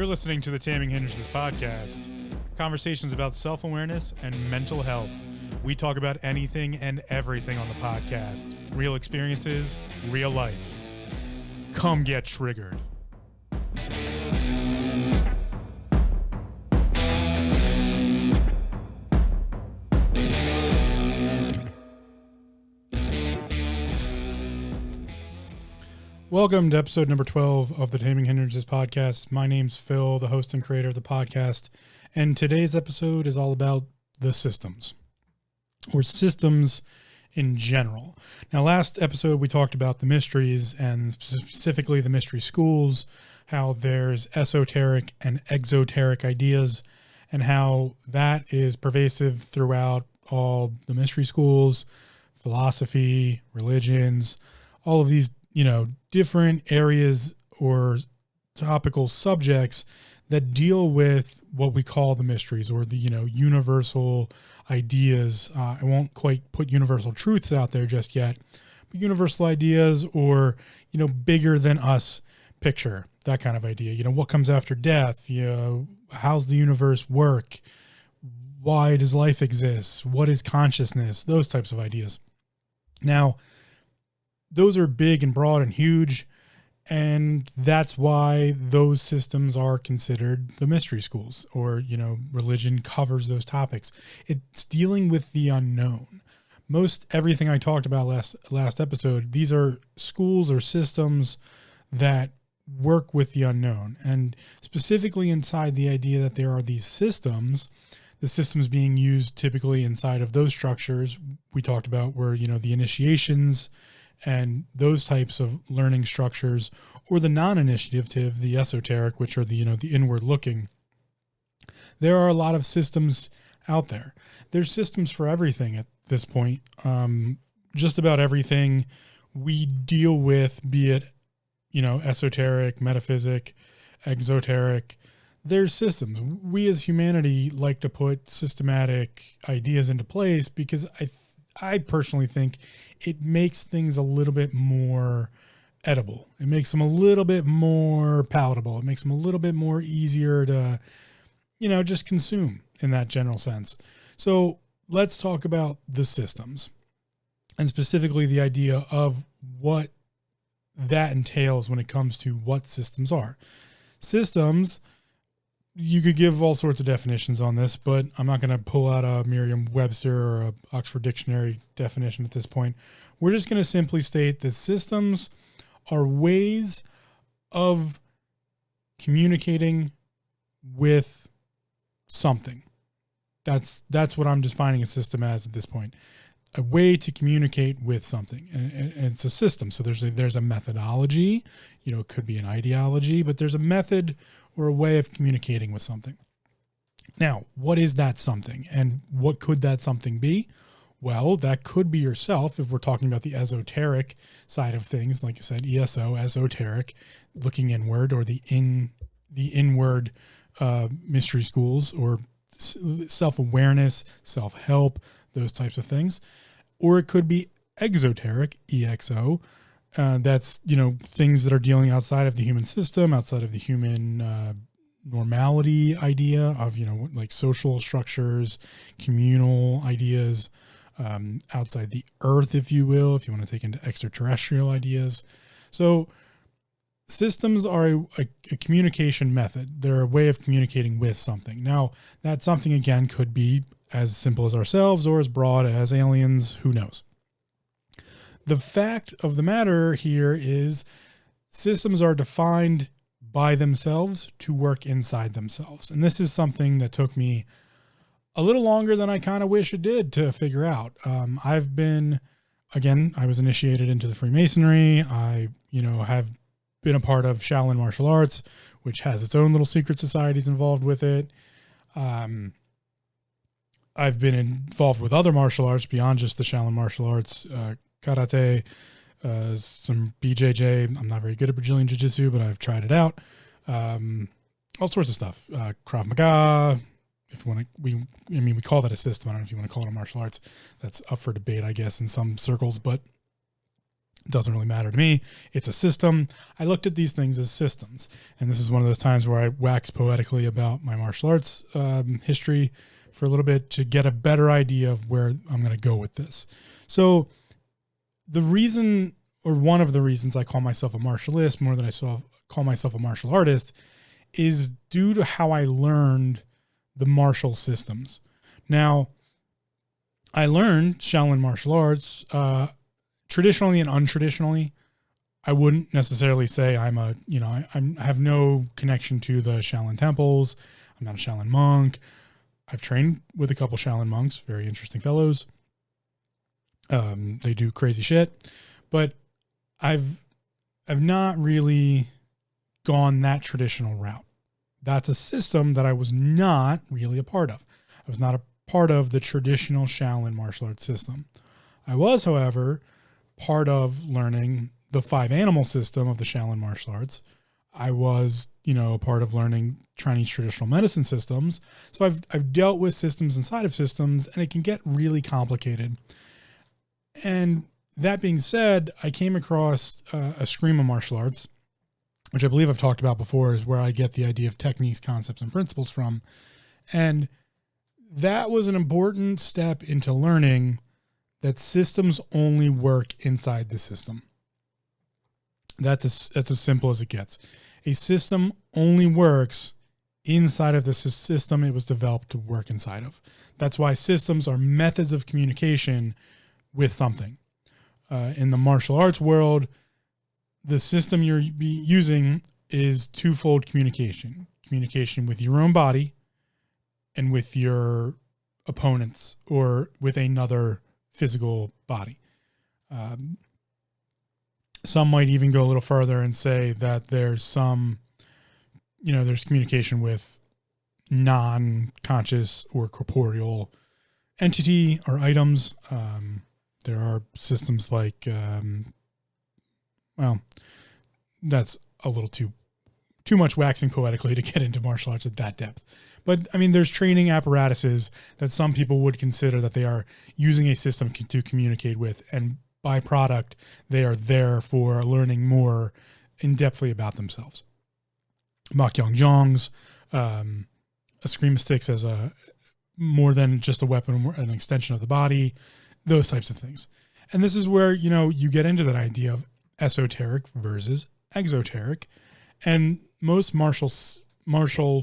listening to the Taming Hindrances podcast, conversations about self-awareness and mental health. We talk about anything and everything on the podcast. Real experiences, real life. Come get triggered. Welcome to episode number 12 of the Taming Hindrances podcast. My name's Phil, the host and creator of the podcast, and today's episode is all about the systems, or systems in general. Now, last episode we talked about the mysteries, and specifically the mystery schools, how there's esoteric and exoteric ideas, and how that is pervasive throughout all the mystery schools, philosophy, religions, all of these different areas or topical subjects that deal with what we call the mysteries, or the, universal ideas. I won't quite put universal truths out there just yet, but universal ideas, or, bigger than us picture, that kind of idea. What comes after death? How's the universe work? Why does life exist? What is consciousness? Those types of ideas. Now, those are big and broad and huge, and that's why those systems are considered the mystery schools, or, religion covers those topics. It's dealing with the unknown. Most everything I talked about last episode, these are schools or systems that work with the unknown, and specifically inside the idea that there are these systems, the systems being used typically inside of those structures we talked about were, the initiations, and those types of learning structures, or the non-initiative, the esoteric, which are the inward looking. There are a lot of systems out there. There's systems for everything at this point. Just about everything we deal with, be it, esoteric, metaphysic, exoteric, there's systems. We as humanity like to put systematic ideas into place because I personally think it makes things a little bit more edible. It makes them a little bit more palatable. It makes them a little bit more easier to, just consume in that general sense. So let's talk about the systems, and specifically the idea of what that entails when it comes to what systems are. Systems, you could give all sorts of definitions on this, but I'm not going to pull out a Merriam-Webster or a Oxford Dictionary definition at this point. We're just going to simply state that systems are ways of communicating with something. That's what I'm defining a system as at this point. A way to communicate with something, and it's a system. So there's a methodology, it could be an ideology, but there's a method or a way of communicating with something. Now, what is that something, and what could that something be? Well, that could be yourself if we're talking about the esoteric side of things, like I said, ESO, esoteric, looking inward, or the inward mystery schools, or self-awareness, self-help, those types of things. Or it could be exoteric, EXO. That's, things that are dealing outside of the human system, outside of the human normality idea of, like social structures, communal ideas, outside the earth, if you will, if you want to take into extraterrestrial ideas. So systems are a communication method. They're a way of communicating with something. Now, that something, again, could be as simple as ourselves or as broad as aliens, who knows? The fact of the matter here is systems are defined by themselves to work inside themselves. And this is something that took me a little longer than I kind of wish it did to figure out. I was initiated into the Freemasonry. I, have been a part of Shaolin martial arts, which has its own little secret societies involved with it. I've been involved with other martial arts beyond just the Shaolin martial arts, karate, some BJJ. I'm not very good at Brazilian Jiu-Jitsu, but I've tried it out. All sorts of stuff. Krav Maga, if you want to, we call that a system. I don't know if you want to call it a martial arts. That's up for debate, I guess, in some circles. But It doesn't really matter to me. It's a system. I looked at these things as systems. And this is one of those times where I wax poetically about my martial arts history for a little bit to get a better idea of where I'm going to go with this. So the reason, or one of the reasons I call myself a martialist more than I call myself a martial artist, is due to how I learned the martial systems. Now, I learned Shaolin martial arts traditionally and untraditionally. I wouldn't necessarily say I have no connection to the Shaolin temples. I'm not a Shaolin monk. I've trained with a couple Shaolin monks, very interesting fellows. They do crazy shit, but I've not really gone that traditional route. That's a system that I was not really a part of. I was not a part of the traditional Shaolin martial arts system. I was, however, part of learning the 5 animal system of the Shaolin martial arts. I was, a part of learning Chinese traditional medicine systems. So I've dealt with systems inside of systems, and it can get really complicated. And that being said, I came across Eskrima martial arts, which I believe I've talked about before, is where I get the idea of techniques, concepts, and principles from. And that was an important step into learning that systems only work inside the system. That's as simple as it gets. A system only works inside of the system it was developed to work inside of. That's why systems are methods of communication with something. In the martial arts world, the system you're using is twofold communication. Communication with your own body and with your opponents or with another physical body. Some might even go a little further and say that there's there's communication with non-conscious or corporeal entity or items. There are systems like, that's a little too much waxing poetically to get into martial arts at that depth. But there's training apparatuses that some people would consider that they are using a system to communicate with, and by product, they are there for learning more in-depthly about themselves. Makyong Zhong's, Eskrima sticks as more than just a weapon, an extension of the body, those types of things. And this is where, you get into that idea of esoteric versus exoteric. And most martial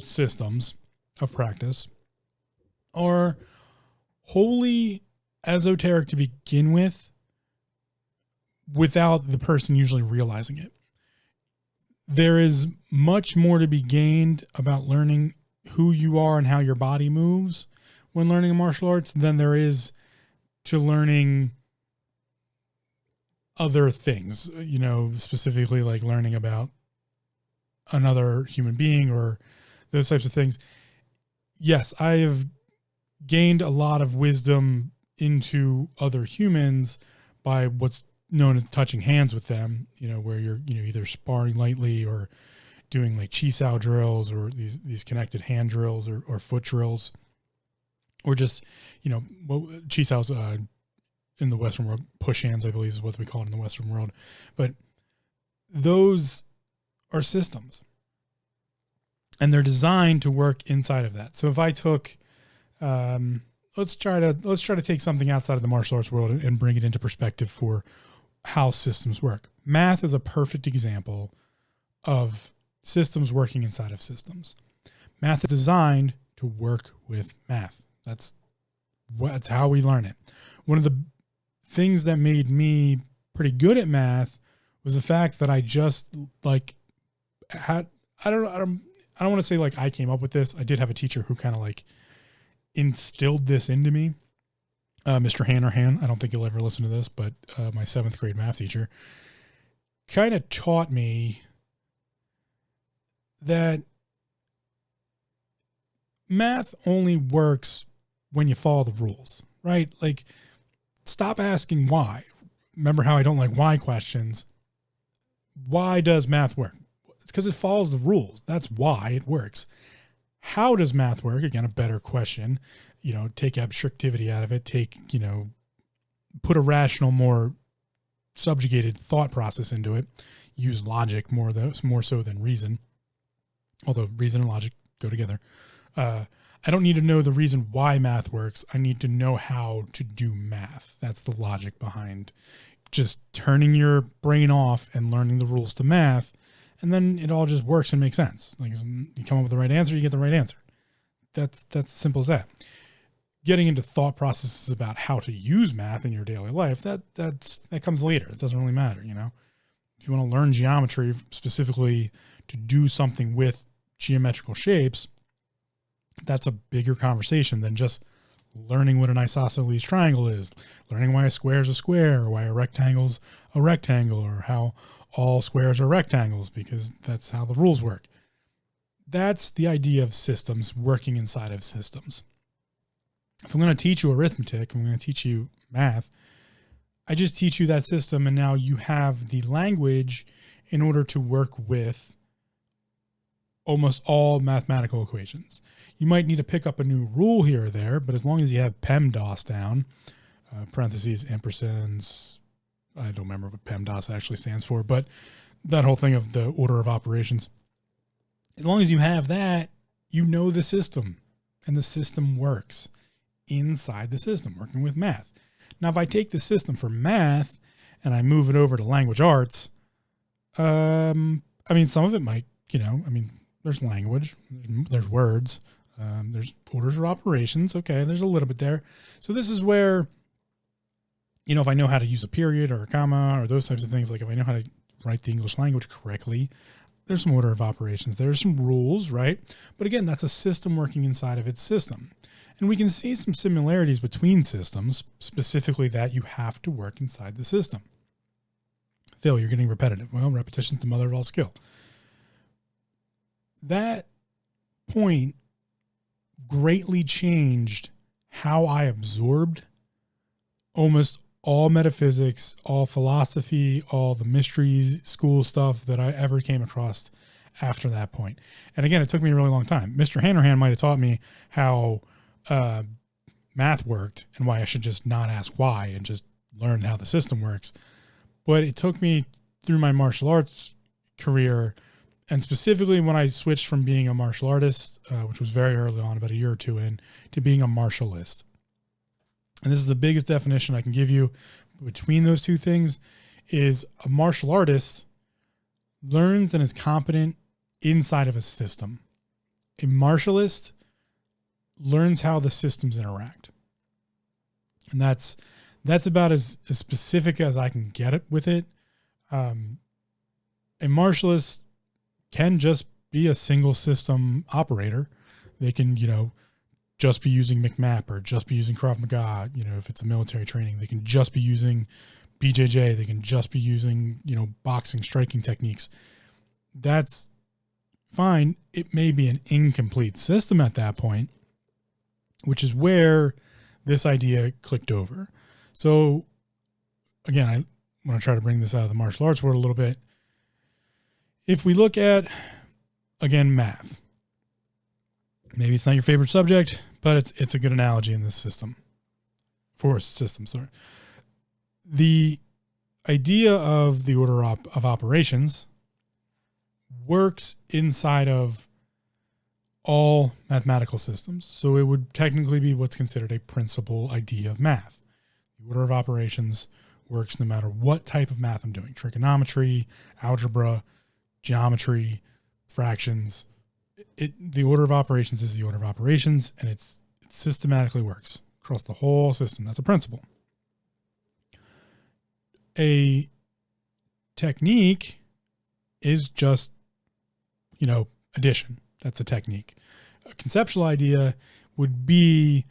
systems of practice are wholly esoteric to begin with, without the person usually realizing it. There is much more to be gained about learning who you are and how your body moves when learning martial arts than there is to learning other things, specifically like learning about another human being or those types of things. Yes, I have gained a lot of wisdom into other humans by what's known as touching hands with them, where you're, either sparring lightly or doing like chi sao drills or these connected hand drills or foot drills, or just, chi sao's in the Western world, push hands, I believe is what we call it in the Western world. But those are systems, and they're designed to work inside of that. So if I took, let's try to take something outside of the martial arts world and bring it into perspective for how systems work. Math is a perfect example of systems working inside of systems. Math is designed to work with math. That's how we learn it. One of the things that made me pretty good at math was the fact that I just had, I don't want to say like I came up with this. I did have a teacher who kind of like instilled this into me. Mr. Hanrahan, I don't think you'll ever listen to this, but my 7th grade math teacher kind of taught me that math only works when you follow the rules, right? Like, stop asking why. Remember how I don't like why questions. Why does math work? It's because it follows the rules. That's why it works. How does math work? Again, a better question. Take abstractivity out of it. Put a rational, more subjugated thought process into it, use logic more so than reason, although reason and logic go together. I don't need to know the reason why math works. I need to know how to do math. That's the logic behind just turning your brain off and learning the rules to math. And then it all just works and makes sense. Like, you come up with the right answer, you get the right answer. That's simple as that. Getting into thought processes about how to use math in your daily life, that comes later. It doesn't really matter, you know. If you want to learn geometry specifically to do something with geometrical shapes, that's a bigger conversation than just learning what an isosceles triangle is, learning why a square is a square, or why a rectangle's a rectangle, or how all squares are rectangles, because that's how the rules work. That's the idea of systems working inside of systems. If I'm going to teach you arithmetic, I'm going to teach you math, I just teach you that system, and now you have the language in order to work with almost all mathematical equations. You might need to pick up a new rule here or there, but as long as you have PEMDAS down, parentheses, ampersands, I don't remember what PEMDAS actually stands for, but that whole thing of the order of operations. As long as you have that, you know the system, and the system works inside the system, working with math. Now, if I take the system for math and I move it over to language arts, I mean, some of it might, there's language, there's words, there's orders of operations. Okay, there's a little bit there. So this is where, if I know how to use a period or a comma or those types of things, like if I know how to write the English language correctly, there's some order of operations. There's some rules, right? But again, that's a system working inside of its system. And we can see some similarities between systems, specifically that you have to work inside the system. Phil, you're getting repetitive. Well, repetition's the mother of all skill. That point greatly changed how I absorbed almost all metaphysics, all philosophy, all the mystery school stuff that I ever came across after that point. And again, it took me a really long time. Mr. Hanrahan might have taught me how math worked and why I should just not ask why and just learn how the system works. But it took me through my martial arts career, and specifically when I switched from being a martial artist, which was very early on, about a year or two in, to being a martialist. And this is the biggest definition I can give you between those two things, is a martial artist learns and is competent inside of a system. A martialist learns how the systems interact. And that's about as specific as I can get it with it. A martialist can just be a single system operator. They can, just be using McMap or just be using Krav Maga. If it's a military training, they can just be using BJJ. They can just be using, boxing, striking techniques. That's fine. It may be an incomplete system at that point, which is where this idea clicked over. So again, I want to try to bring this out of the martial arts world a little bit. If we look at, again, math, maybe it's not your favorite subject, but it's a good analogy in this system. The idea of the order of operations works inside of all mathematical systems. So it would technically be what's considered a principal idea of math. The order of operations works no matter what type of math I'm doing. Trigonometry, algebra, geometry, fractions. The order of operations is the order of operations, and it systematically works across the whole system. That's a principle. A technique is just, addition. That's a technique. A conceptual idea would be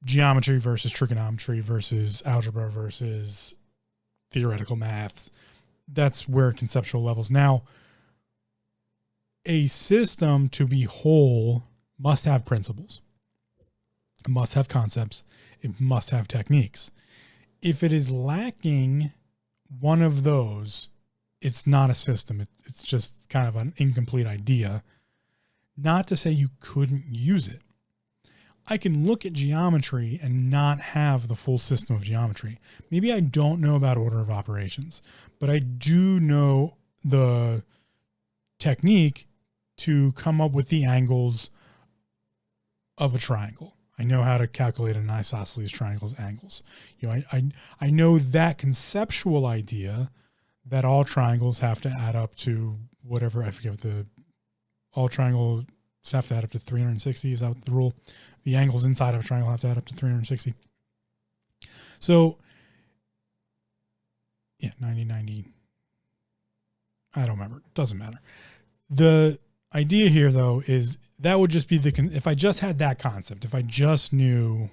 geometry versus trigonometry versus algebra versus theoretical maths. That's where conceptual levels. Now, a system to be whole must have principles. It must have concepts. It must have techniques. If it is lacking one of those, it's not a system. It's just kind of an incomplete idea. Not to say you couldn't use it. I can look at geometry and not have the full system of geometry. Maybe I don't know about order of operations, but I do know the technique to come up with the angles of a triangle. I know how to calculate an isosceles triangle's angles. I know that conceptual idea that all triangles have to add up to whatever, I forget what all triangles have to add up to 360. Is that the rule? The angles inside of a triangle have to add up to 360. So, 90. I don't remember. Doesn't matter. The idea here, though, is that would just be if I just had that concept, if I just knew,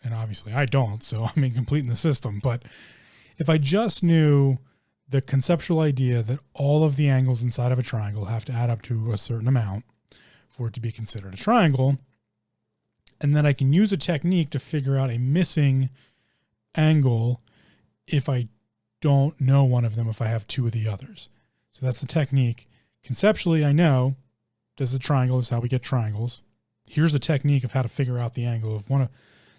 and obviously I don't, so I'm incomplete in the system, but if I just knew the conceptual idea that all of the angles inside of a triangle have to add up to a certain amount for it to be considered a triangle, and then I can use a technique to figure out a missing angle if I don't know one of them, if I have two of the others. So that's the technique. Conceptually, I know this is a triangle. This is how we get triangles. Here's a technique of how to figure out the angle of one of.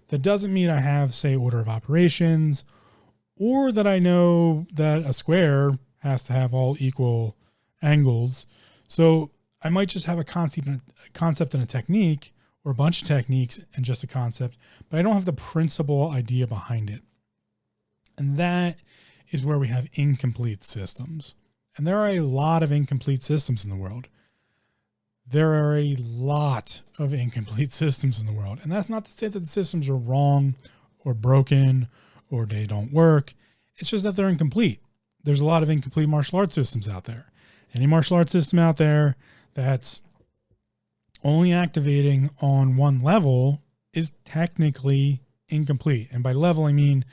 That doesn't mean I have, say, order of operations, or that I know that a square has to have all equal angles. So I might just have a concept and a technique, or a bunch of techniques and just a concept, but I don't have the principal idea behind it. And that is where we have incomplete systems. And there are a lot of incomplete systems in the world. There are a lot of incomplete systems in the world. And that's not to say that the systems are wrong or broken or they don't work. It's just that they're incomplete. There's a lot of incomplete martial arts systems out there. Any martial arts system out there that's only activating on one level is technically incomplete. And by level, I mean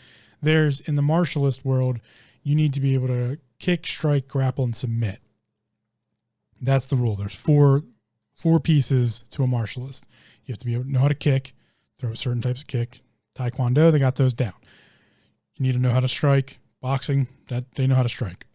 in the martialist world, you need to be able to kick, strike, grapple, and submit. That's the rule. There's four pieces to a martialist. You have to be able to know how to kick, throw certain types of kick. Taekwondo, they got those down. You need to know how to strike. Boxing, that they know how to strike.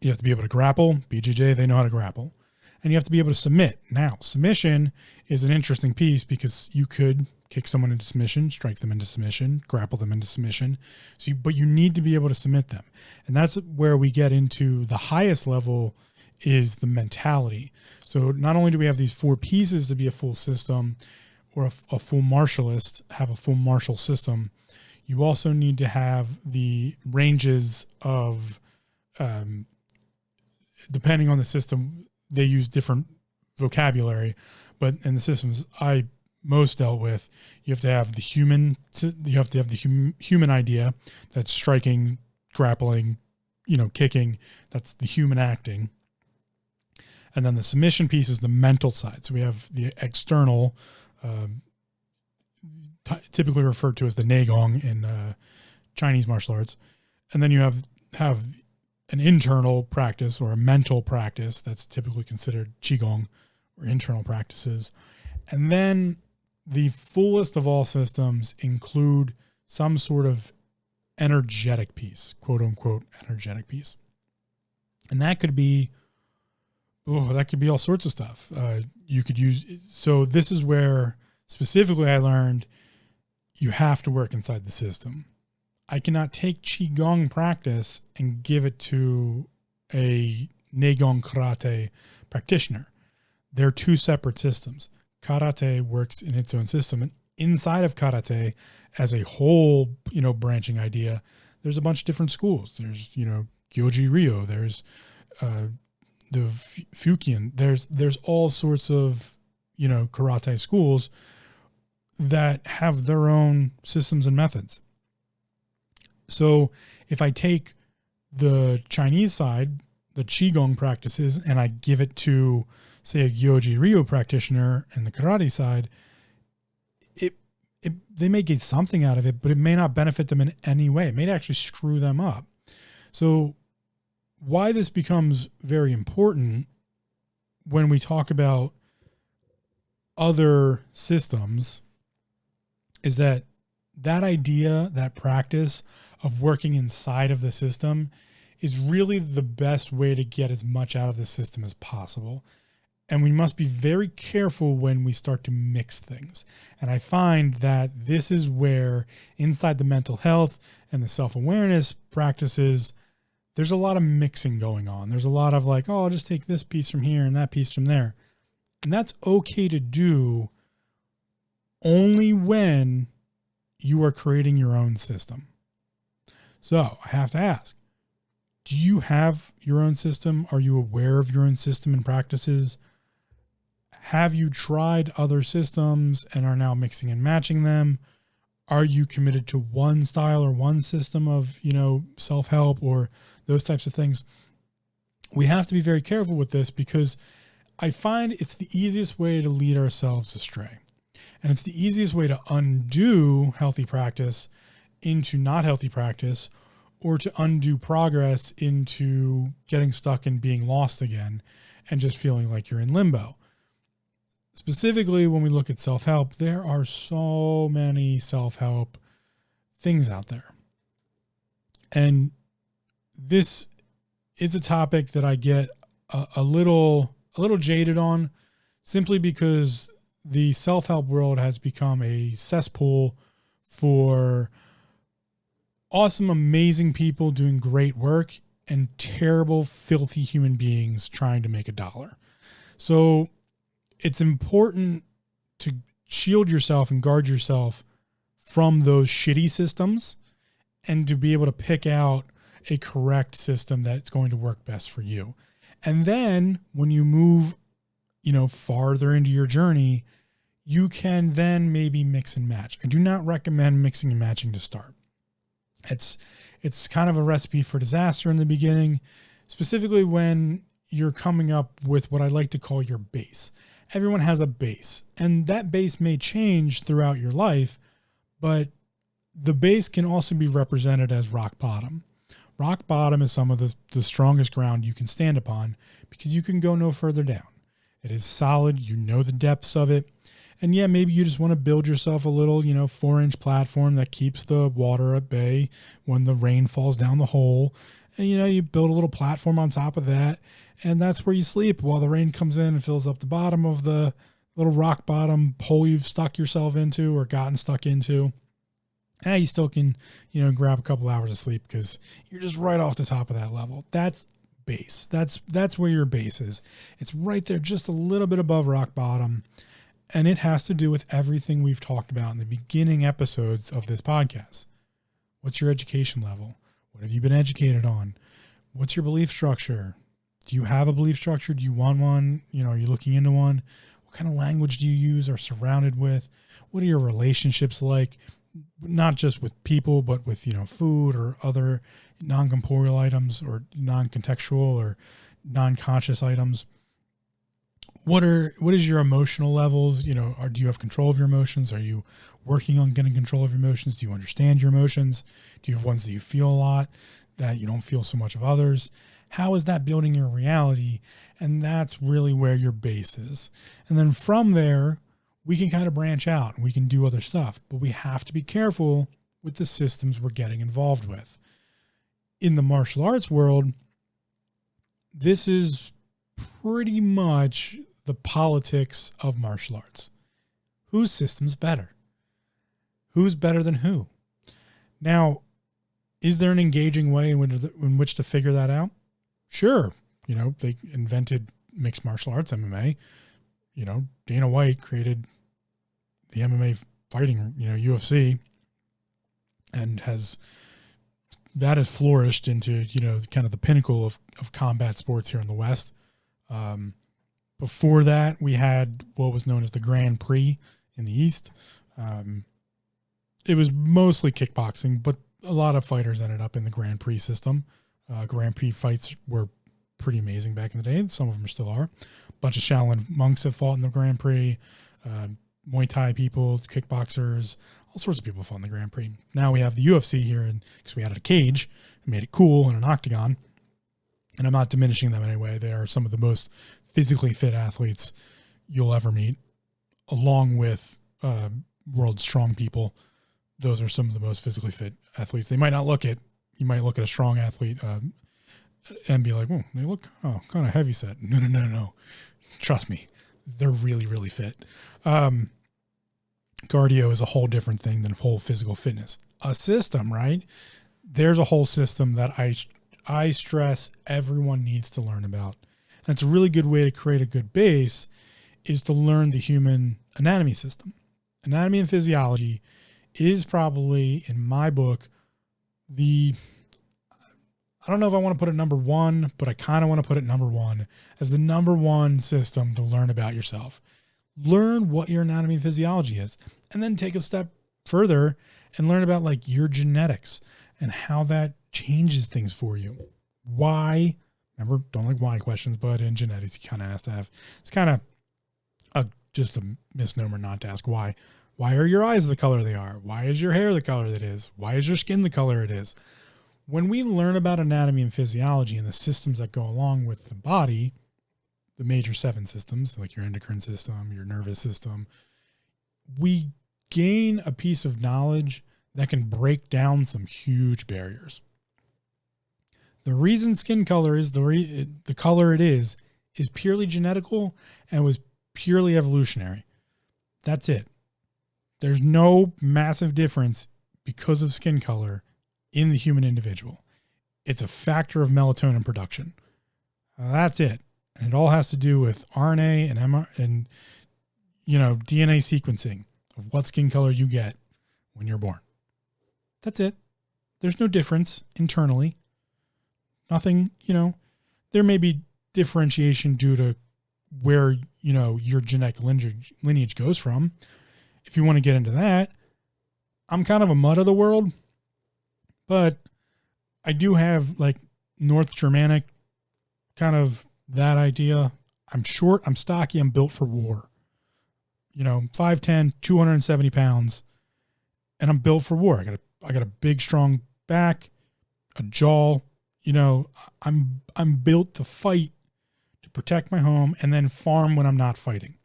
You have to be able to grapple. BJJ, they know how to grapple. And you have to be able to submit. Now, submission is an interesting piece because you could kick someone into submission, strike them into submission, grapple them into submission. But you need to be able to submit them. And that's where we get into the highest level is the mentality. So not only do we have these four pieces to be a full system or a full martialist, have a full martial system, you also need to have the ranges of, depending on the system, they use different vocabulary, but in the systems I most dealt with, you have to have the human idea, that's striking, grappling, kicking, that's the human acting. And then the submission piece is the mental side. So we have the external, typically referred to as the Neigong in Chinese martial arts. And then you have an internal practice or a mental practice that's typically considered Qigong or internal practices. And then the fullest of all systems include some sort of energetic piece, quote unquote, energetic piece. And that could be all sorts of stuff. You could use, so this is where specifically I learned you have to work inside the system. I cannot take Qigong practice and give it to a Neigong karate practitioner. They're two separate systems. Karate works in its own system, and inside of karate as a whole, branching idea, there's a bunch of different schools. There's, Gyoji Ryo, there's the Fukian, there's all sorts of, karate schools that have their own systems and methods. So if I take the Chinese side, the Qigong practices, and I give it to, say, a Gyoji Ryo practitioner, and the karate side, they may get something out of it, but it may not benefit them in any way. It may actually screw them up. So why this becomes very important when we talk about other systems is that idea, that practice of working inside of the system is really the best way to get as much out of the system as possible. And we must be very careful when we start to mix things. And I find that this is where inside the mental health and the self-awareness practices, there's a lot of mixing going on. There's a lot of like, oh, I'll just take this piece from here and that piece from there. And that's okay to do only when you are creating your own system. So I have to ask, do you have your own system? Are you aware of your own system and practices? Have you tried other systems and are now mixing and matching them? Are you committed to one style or one system of, self-help or those types of things? We have to be very careful with this because I find it's the easiest way to lead ourselves astray. And it's the easiest way to undo healthy practice into not healthy practice, or to undo progress into getting stuck and being lost again and just feeling like you're in limbo. Specifically, when we look at self-help, there are so many self-help things out there. And this is a topic that I get a little jaded on, simply because the self-help world has become a cesspool for awesome, amazing people doing great work and terrible, filthy human beings trying to make a dollar. So it's important to shield yourself and guard yourself from those shitty systems and to be able to pick out a correct system that's going to work best for you. And then when you move, farther into your journey, you can then maybe mix and match. I do not recommend mixing and matching to start. It's kind of a recipe for disaster in the beginning, specifically when you're coming up with what I like to call your base. Everyone has a base, and that base may change throughout your life, but the base can also be represented as rock bottom. Rock bottom is some of the strongest ground you can stand upon because you can go no further down. It is solid. You know the depths of it. And yeah, maybe you just want to build yourself a little, 4-inch platform that keeps the water at bay when the rain falls down the hole. And, you build a little platform on top of that. And that's where you sleep while the rain comes in and fills up the bottom of the little rock bottom hole you've stuck yourself into or gotten stuck into. And you still can, grab a couple hours of sleep because you're just right off the top of that level. That's base. That's where your base is. It's right there, just a little bit above rock bottom. And it has to do with everything we've talked about in the beginning episodes of this podcast. What's your education level? What have you been educated on? What's your belief structure? Do you have a belief structure? Do you want one? Are you looking into one? What kind of language do you use or surrounded with? What are your relationships like? Not just with people, but with, food or other non-corporeal items or non-contextual or non-conscious items. What is your emotional levels? Do you have control of your emotions? Are you working on getting control of your emotions? Do you understand your emotions? Do you have ones that you feel a lot that you don't feel so much of others? How is that building your reality? And that's really where your base is. And then from there, we can kind of branch out and we can do other stuff, but we have to be careful with the systems we're getting involved with. In the martial arts world, this is pretty much the politics of martial arts. Whose system's better? Who's better than who? Now, is there an engaging way in which to figure that out? Sure. They invented mixed martial arts, MMA. Dana White created the MMA fighting, UFC, and has flourished into, kind of the pinnacle of combat sports here in the West. Before that, we had what was known as the Grand Prix in the East. It was mostly kickboxing, but a lot of fighters ended up in the Grand Prix system. Grand Prix fights were pretty amazing back in the day. Some of them still are. A bunch of Shaolin monks have fought in the Grand Prix. Muay Thai people, kickboxers, all sorts of people fought in the Grand Prix. Now we have the UFC here, and because we added a cage and made it cool and an octagon. And I'm not diminishing them in any way. They are some of the most physically fit athletes you'll ever meet, along with world strong people. Those are some of the most physically fit athletes. They might not look it. You might look at a strong athlete, and be like, oh, they look kind of heavy set. No. Trust me, they're really, really fit. Cardio is a whole different thing than whole physical fitness. A system, right? There's a whole system that I stress everyone needs to learn about. And it's a really good way to create a good base is to learn the human anatomy system. Anatomy and physiology is probably, in my book, I don't know if I want to put it number one, but I kind of want to put it number one as the number one system to learn about yourself. Learn what your anatomy and physiology is, and then take a step further and learn about like your genetics and how that changes things for you. Why? Remember, don't like why questions, but in genetics, you kind of have to have, it's kind of just a misnomer not to ask why. Why are your eyes the color they are? Why is your hair the color that it is? Why is your skin the color it is? When we learn about anatomy and physiology and the systems that go along with the body, the major 7 systems, like your endocrine system, your nervous system, we gain a piece of knowledge that can break down some huge barriers. The reason skin color is the color it is purely genetical and was purely evolutionary. That's it. There's no massive difference because of skin color in the human individual. It's a factor of melatonin production. That's it. And it all has to do with RNA and DNA sequencing of what skin color you get when you're born. That's it. There's no difference internally. Nothing, there may be differentiation due to where, your genetic lineage goes from. If you want to get into that, I'm kind of a mutt of the world, but I do have like North Germanic kind of that idea. I'm short, I'm stocky, I'm built for war. 5'10", 270 pounds, and I'm built for war. I got a big, strong back, a jaw. I'm built to fight, to protect my home, and then farm when I'm not fighting.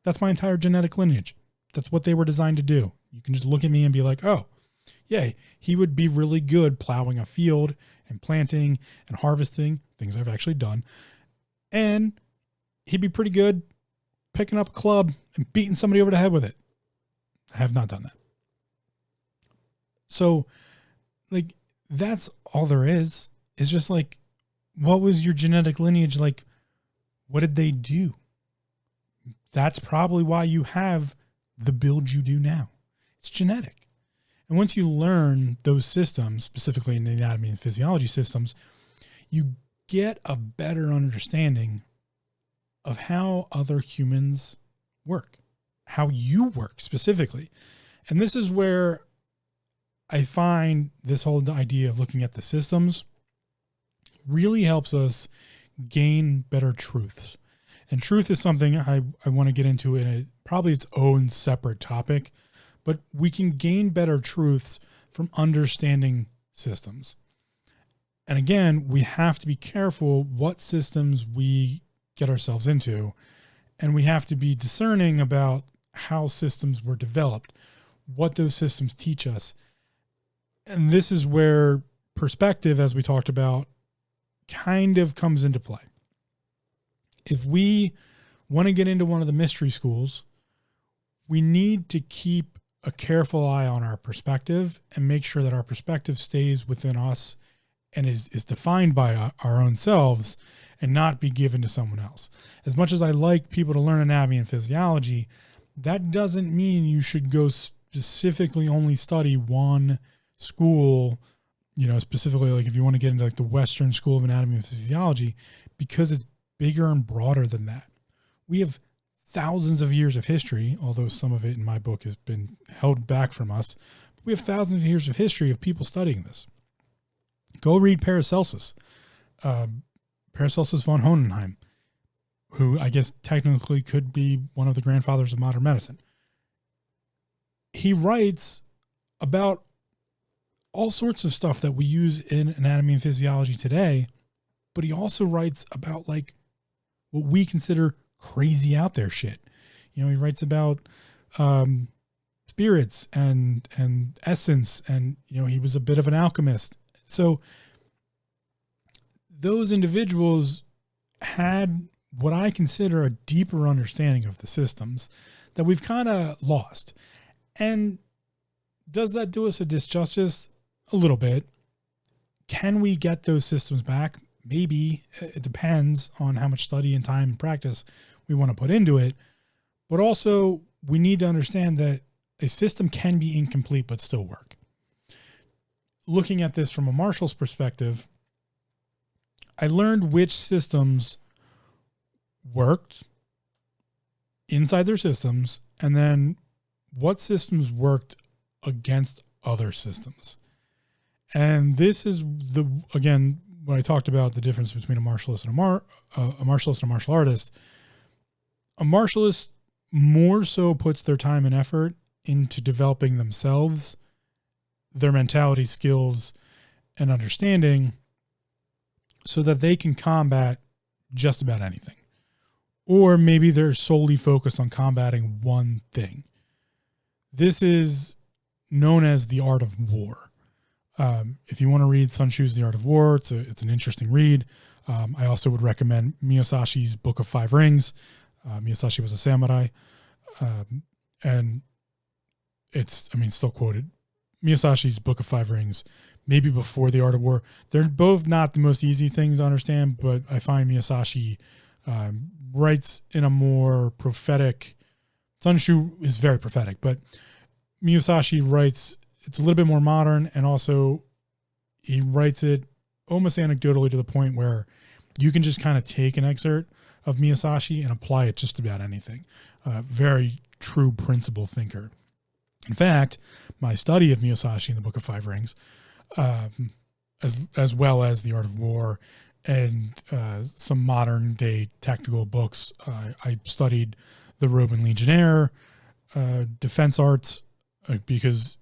That's my entire genetic lineage. That's what they were designed to do. You can just look at me and be like, oh, yeah, he would be really good plowing a field and planting and harvesting, things I've actually done. And he'd be pretty good picking up a club and beating somebody over the head with it. I have not done that. So, like, that's all there is. It's just like, what was your genetic lineage like? What did they do? That's probably why you have the build you do now. It's genetic. And once you learn those systems, specifically in the anatomy and physiology systems, you get a better understanding of how other humans work, how you work specifically. And this is where I find this whole idea of looking at the systems really helps us gain better truths. And truth is something I want to get into in probably its own separate topic, but we can gain better truths from understanding systems. And again, we have to be careful what systems we get ourselves into, and we have to be discerning about how systems were developed, what those systems teach us. And this is where perspective, as we talked about, kind of comes into play. If we want to get into one of the mystery schools, we need to keep a careful eye on our perspective and make sure that our perspective stays within us and is defined by our own selves and not be given to someone else. As much as I like people to learn anatomy and physiology, that doesn't mean you should go specifically only study one school, specifically like if you want to get into like the Western School of Anatomy and Physiology, because it's bigger and broader than that. We have thousands of years of history, although some of it in my book has been held back from us. But we have thousands of years of history of people studying this. Go read Paracelsus, Paracelsus von Hohenheim, who I guess technically could be one of the grandfathers of modern medicine. He writes about all sorts of stuff that we use in anatomy and physiology today, but he also writes about like what we consider crazy out there shit. He writes about spirits and essence, and he was a bit of an alchemist. So those individuals had what I consider a deeper understanding of the systems that we've kind of lost. And does that do us a disjustice? A little bit. Can we get those systems back? Maybe. It depends on how much study and time and practice we want to put into it. But also, we need to understand that a system can be incomplete but still work. Looking at this from a marshal's perspective, I learned which systems worked inside their systems, and then what systems worked against other systems. And this is again, when I talked about the difference between a martialist and a martialist and a martial artist, a martialist more so puts their time and effort into developing themselves, their mentality, skills, and understanding so that they can combat just about anything. Or maybe they're solely focused on combating one thing. This is known as the art of war. If you want to read Sun Tzu's The Art of War, it's an interesting read. I also would recommend Miyazashi's Book of Five Rings. Miyazashi was a samurai. And it's, still quoted. Miyazashi's Book of Five Rings, maybe before The Art of War. They're both not the most easy things to understand, but I find Miyazashi writes in a more prophetic. Sun Tzu is very prophetic, but Miyazashi writes, it's a little bit more modern, and also he writes it almost anecdotally to the point where you can just kind of take an excerpt of Miyazashi and apply it just about anything. Very true principle thinker. In fact, my study of Miyazashi in the Book of Five Rings, as well as The Art of War and some modern day tactical books, I studied the Roman Legionnaire, defense arts, because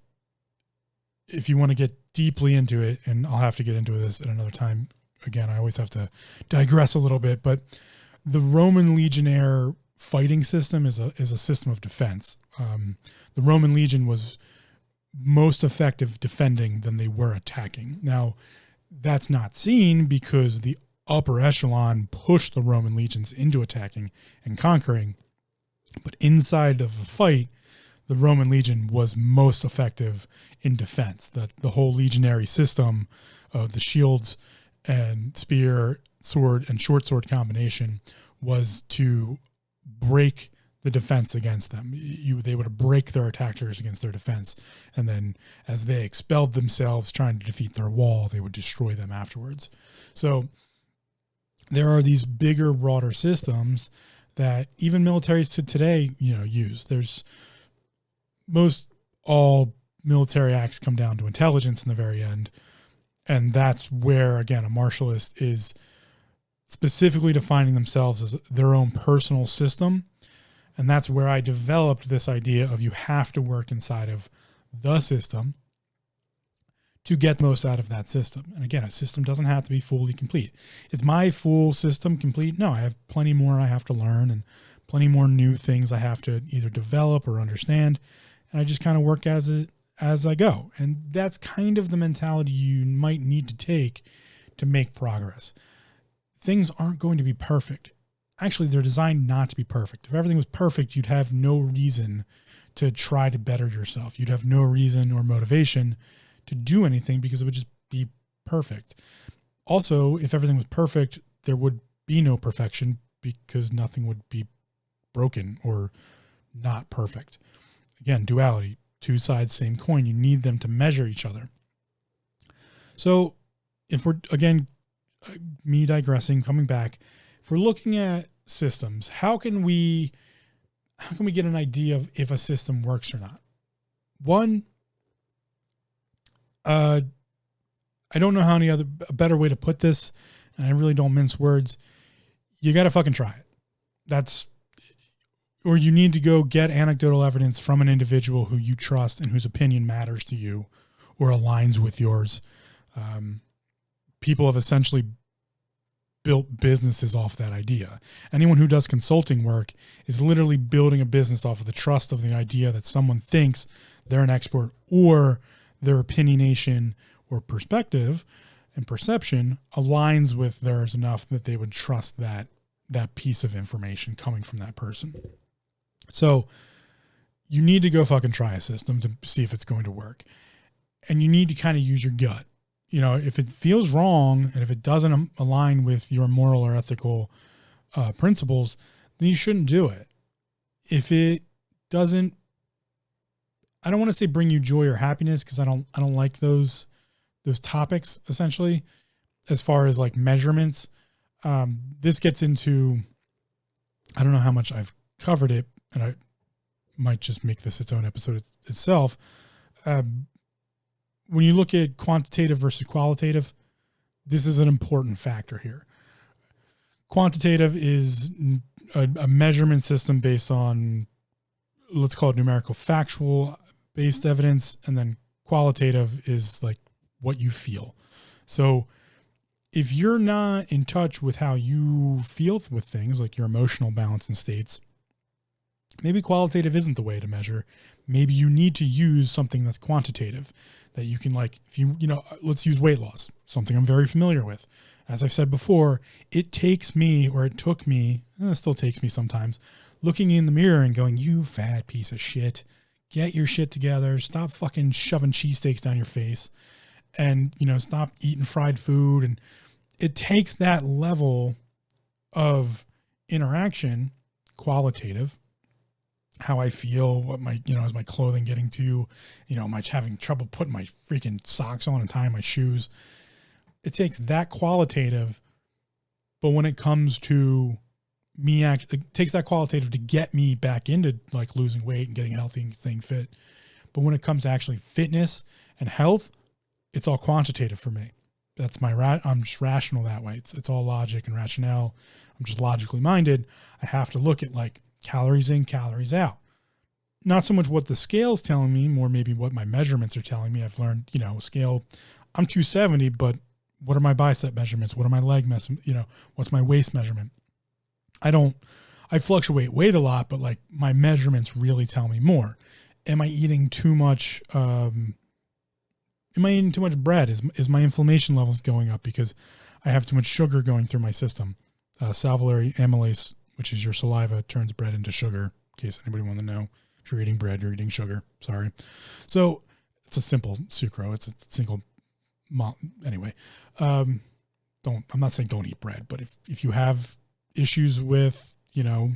if you want to get deeply into it, and I'll have to get into this at another time. Again, I always have to digress a little bit, but the Roman Legionnaire fighting system is a system of defense. The Roman Legion was most effective defending than they were attacking. Now, that's not seen because the upper echelon pushed the Roman legions into attacking and conquering. But inside of a fight, the Roman legion was most effective in defense. The whole legionary system of the shields and spear, sword, and short sword combination was to break the defense against them. They would break their attackers against their defense, and then as they expelled themselves trying to defeat their wall, they would destroy them afterwards. So there are these bigger, broader systems that even militaries to today, use. There's most all military acts come down to intelligence in the very end. And that's where, again, a martialist is specifically defining themselves as their own personal system. And that's where I developed this idea of you have to work inside of the system to get the most out of that system. And again, a system doesn't have to be fully complete. Is my full system complete? No, I have plenty more I have to learn and plenty more new things I have to either develop or understand. And I just kind of work as I go. And that's kind of the mentality you might need to take to make progress. Things aren't going to be perfect. Actually, they're designed not to be perfect. If everything was perfect, you'd have no reason to try to better yourself. You'd have no reason or motivation to do anything because it would just be perfect. Also, if everything was perfect, there would be no perfection because nothing would be broken or not perfect. Again, duality, two sides, same coin. You need them to measure each other. So if we're, again, me digressing, coming back, if we're looking at systems, how can we get an idea of if a system works or not? One, I don't know a better way to put this, and I really don't mince words. You got to fucking try it. Or you need to go get anecdotal evidence from an individual who you trust and whose opinion matters to you or aligns with yours. People have essentially built businesses off that idea. Anyone who does consulting work is literally building a business off of the trust of the idea that someone thinks they're an expert or their opinionation or perspective and perception aligns with theirs enough that they would trust that piece of information coming from that person. So you need to go fucking try a system to see if it's going to work. And you need to kind of use your gut. You know, if it feels wrong and if it doesn't align with your moral or ethical principles, then you shouldn't do it. If it doesn't, I don't want to say bring you joy or happiness, because I don't like those topics essentially, as far as like measurements. This gets into, I don't know how much I've covered it, and I might just make this its own episode itself. When you look at quantitative versus qualitative, this is an important factor here. Quantitative is a measurement system based on, let's call it numerical, factual based evidence. And then qualitative is like what you feel. So if you're not in touch with how you feel with things, like your emotional balance and states, maybe qualitative isn't the way to measure. Maybe you need to use something that's quantitative, that you can, like, if you know, let's use weight loss, something I'm very familiar with. As I've said before, it took me, it still takes me sometimes, looking in the mirror and going, you fat piece of shit, get your shit together. Stop fucking shoving cheesesteaks down your face, and, you know, stop eating fried food. And it takes that level of interaction, qualitative, how I feel, what my, you know, is my clothing getting to, you know, am I having trouble putting my freaking socks on and tying my shoes? It takes that qualitative, but when it comes to me, it takes that qualitative to get me back into like losing weight and getting healthy and staying fit. But when it comes to actually fitness and health, it's all quantitative for me. That's I'm just rational that way. It's all logic and rationale. I'm just logically minded. I have to look at like calories in, calories out. Not so much what the scale's telling me, more maybe what my measurements are telling me. I've learned, you know, scale, I'm 270, but what are my bicep measurements? What are my leg measurements? You know, what's my waist measurement? I fluctuate weight a lot, but like my measurements really tell me more. Am I eating too much? Am I eating too much bread? Is my inflammation levels going up because I have too much sugar going through my system? Salivary amylase, which is your saliva, turns bread into sugar. In case anybody want to know, if you're eating bread, you're eating sugar. Sorry. So it's a simple sucrose. It's a single. Anyway, I'm not saying don't eat bread, but if you have issues with, you know,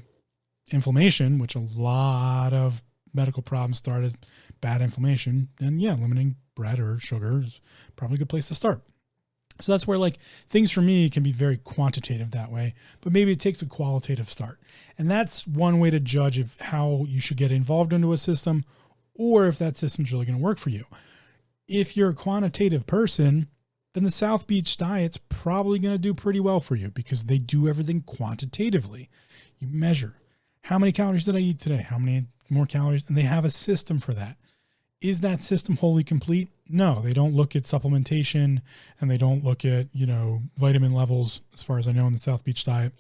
inflammation, which a lot of medical problems start as bad inflammation, then yeah, limiting bread or sugar is probably a good place to start. So that's where like things for me can be very quantitative that way, but maybe it takes a qualitative start. And that's one way to judge if how you should get involved into a system, or if that system's really going to work for you. If you're a quantitative person, then the South Beach diet's probably going to do pretty well for you, because they do everything quantitatively. You measure, how many calories did I eat today? How many more calories? And they have a system for that. Is that system wholly complete? No, they don't look at supplementation, and they don't look at, you know, vitamin levels, as far as I know, in the South Beach diet.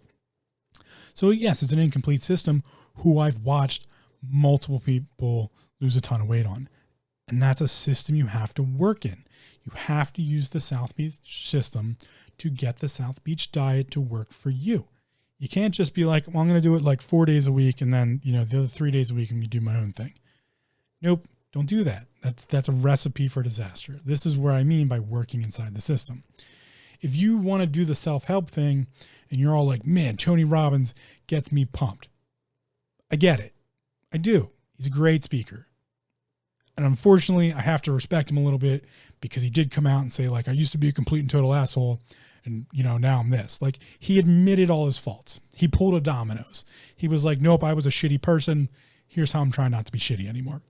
So yes, it's an incomplete system who I've watched multiple people lose a ton of weight on. And that's a system you have to work in. You have to use the South Beach system to get the South Beach diet to work for you. You can't just be like, well, I'm going to do it like 4 days a week, and then, you know, the other 3 days a week I'm going to do my own thing. Nope. Don't do that. That's a recipe for disaster. This is where I mean by working inside the system. If you want to do the self-help thing and you're all like, man, Tony Robbins gets me pumped. I get it. I do. He's a great speaker. And unfortunately, I have to respect him a little bit, because he did come out and say, like, I used to be a complete and total asshole, and, you know, now I'm this. Like, he admitted all his faults. He pulled a Domino's. He was like, nope, I was a shitty person. Here's how I'm trying not to be shitty anymore.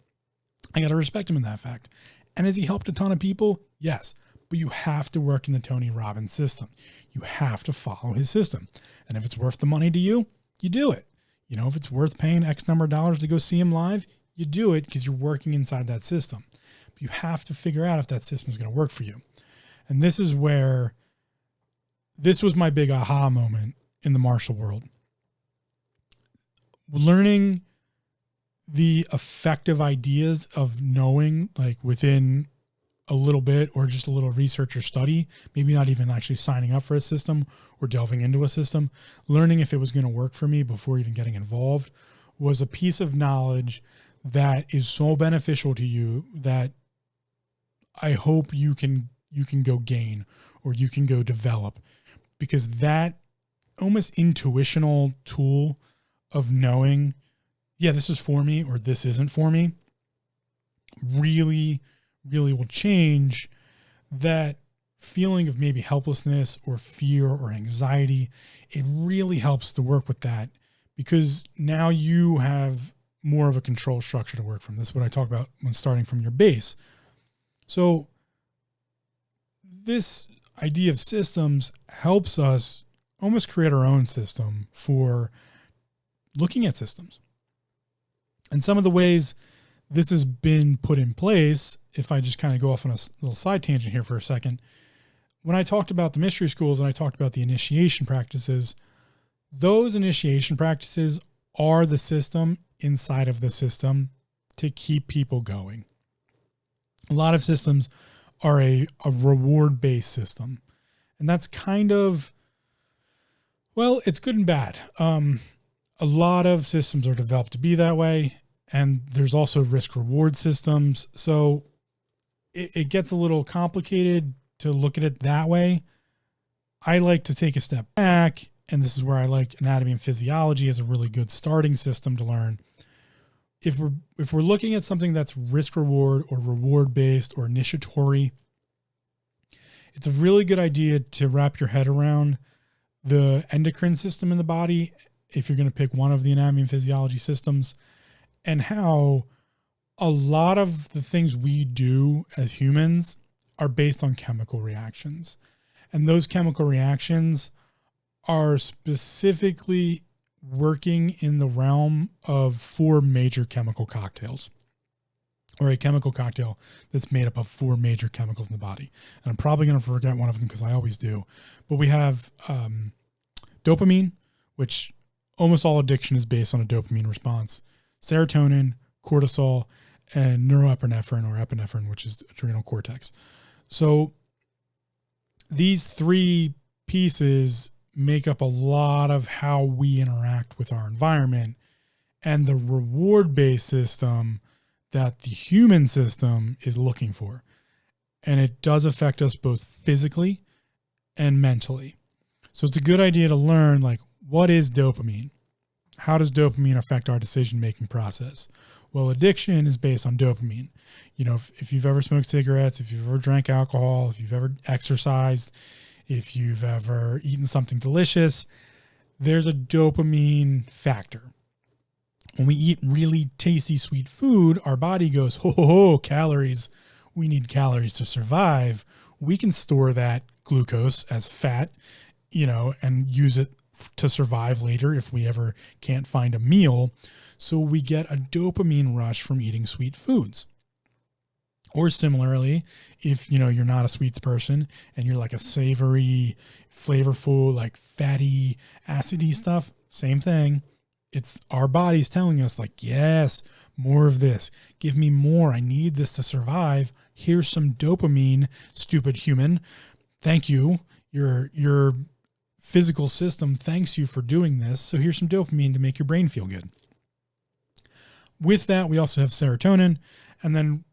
I got to respect him in that fact. And has he helped a ton of people? Yes. But you have to work in the Tony Robbins system. You have to follow his system. And if it's worth the money to you, you do it. You know, if it's worth paying X number of dollars to go see him live, you do it, because you're working inside that system. But you have to figure out if that system is going to work for you. And this is where, this was my big aha moment in the martial world. Learning the effective ideas of knowing, like, within a little bit or just a little research or study, maybe not even actually signing up for a system or delving into a system, learning if it was going to work for me before even getting involved was a piece of knowledge that is so beneficial to you that I hope you can go gain or you can go develop, because that almost intuitional tool of knowing, yeah, this is for me or this isn't for me, really will change that feeling of maybe helplessness or fear or anxiety. It really helps to work with that, because now you have more of a control structure to work from. That's what I talk about when starting from your base. So this idea of systems helps us almost create our own system for looking at systems. And some of the ways this has been put in place, if I just kind of go off on a little side tangent here for a second, when I talked about the mystery schools and I talked about the initiation practices, those initiation practices are the system inside of the system to keep people going. A lot of systems are a reward-based system. And that's kind of, well, it's good and bad. A lot of systems are developed to be that way. And there's also risk-reward systems. So it gets a little complicated to look at it that way. I like to take a step back, and this is where I like anatomy and physiology as a really good starting system to learn. If we're looking at something that's risk-reward or reward-based or initiatory, it's a really good idea to wrap your head around the endocrine system in the body, if you're going to pick one of the anatomy and physiology systems, and how a lot of the things we do as humans are based on chemical reactions. And those chemical reactions are specifically working in the realm of 4 major chemical cocktails, or a chemical cocktail that's made up of 4 major chemicals in the body. And I'm probably going to forget one of them because I always do. But we have dopamine, which almost all addiction is based on a dopamine response, serotonin, cortisol, and norepinephrine or epinephrine, which is adrenal cortex. So these 3 pieces make up a lot of how we interact with our environment, and the reward-based system that the human system is looking for. And it does affect us both physically and mentally. So it's a good idea to learn, like, what is dopamine? How does dopamine affect our decision-making process? Well, addiction is based on dopamine. You know, if you've ever smoked cigarettes, if you've ever drank alcohol, if you've ever exercised, if you've ever eaten something delicious, there's a dopamine factor. When we eat really tasty, sweet food, our body goes, ho, ho, ho, calories. We need calories to survive. We can store that glucose as fat, you know, and use it to survive later if we ever can't find a meal. So we get a dopamine rush from eating sweet foods. Or similarly, if, you know, you're not a sweets person and you're like a savory, flavorful, like fatty, acidy stuff, same thing. It's our body's telling us, like, yes, more of this. Give me more. I need this to survive. Here's some dopamine, stupid human. Thank you. Your physical system thanks you for doing this. So here's some dopamine to make your brain feel good. With that, we also have serotonin, and then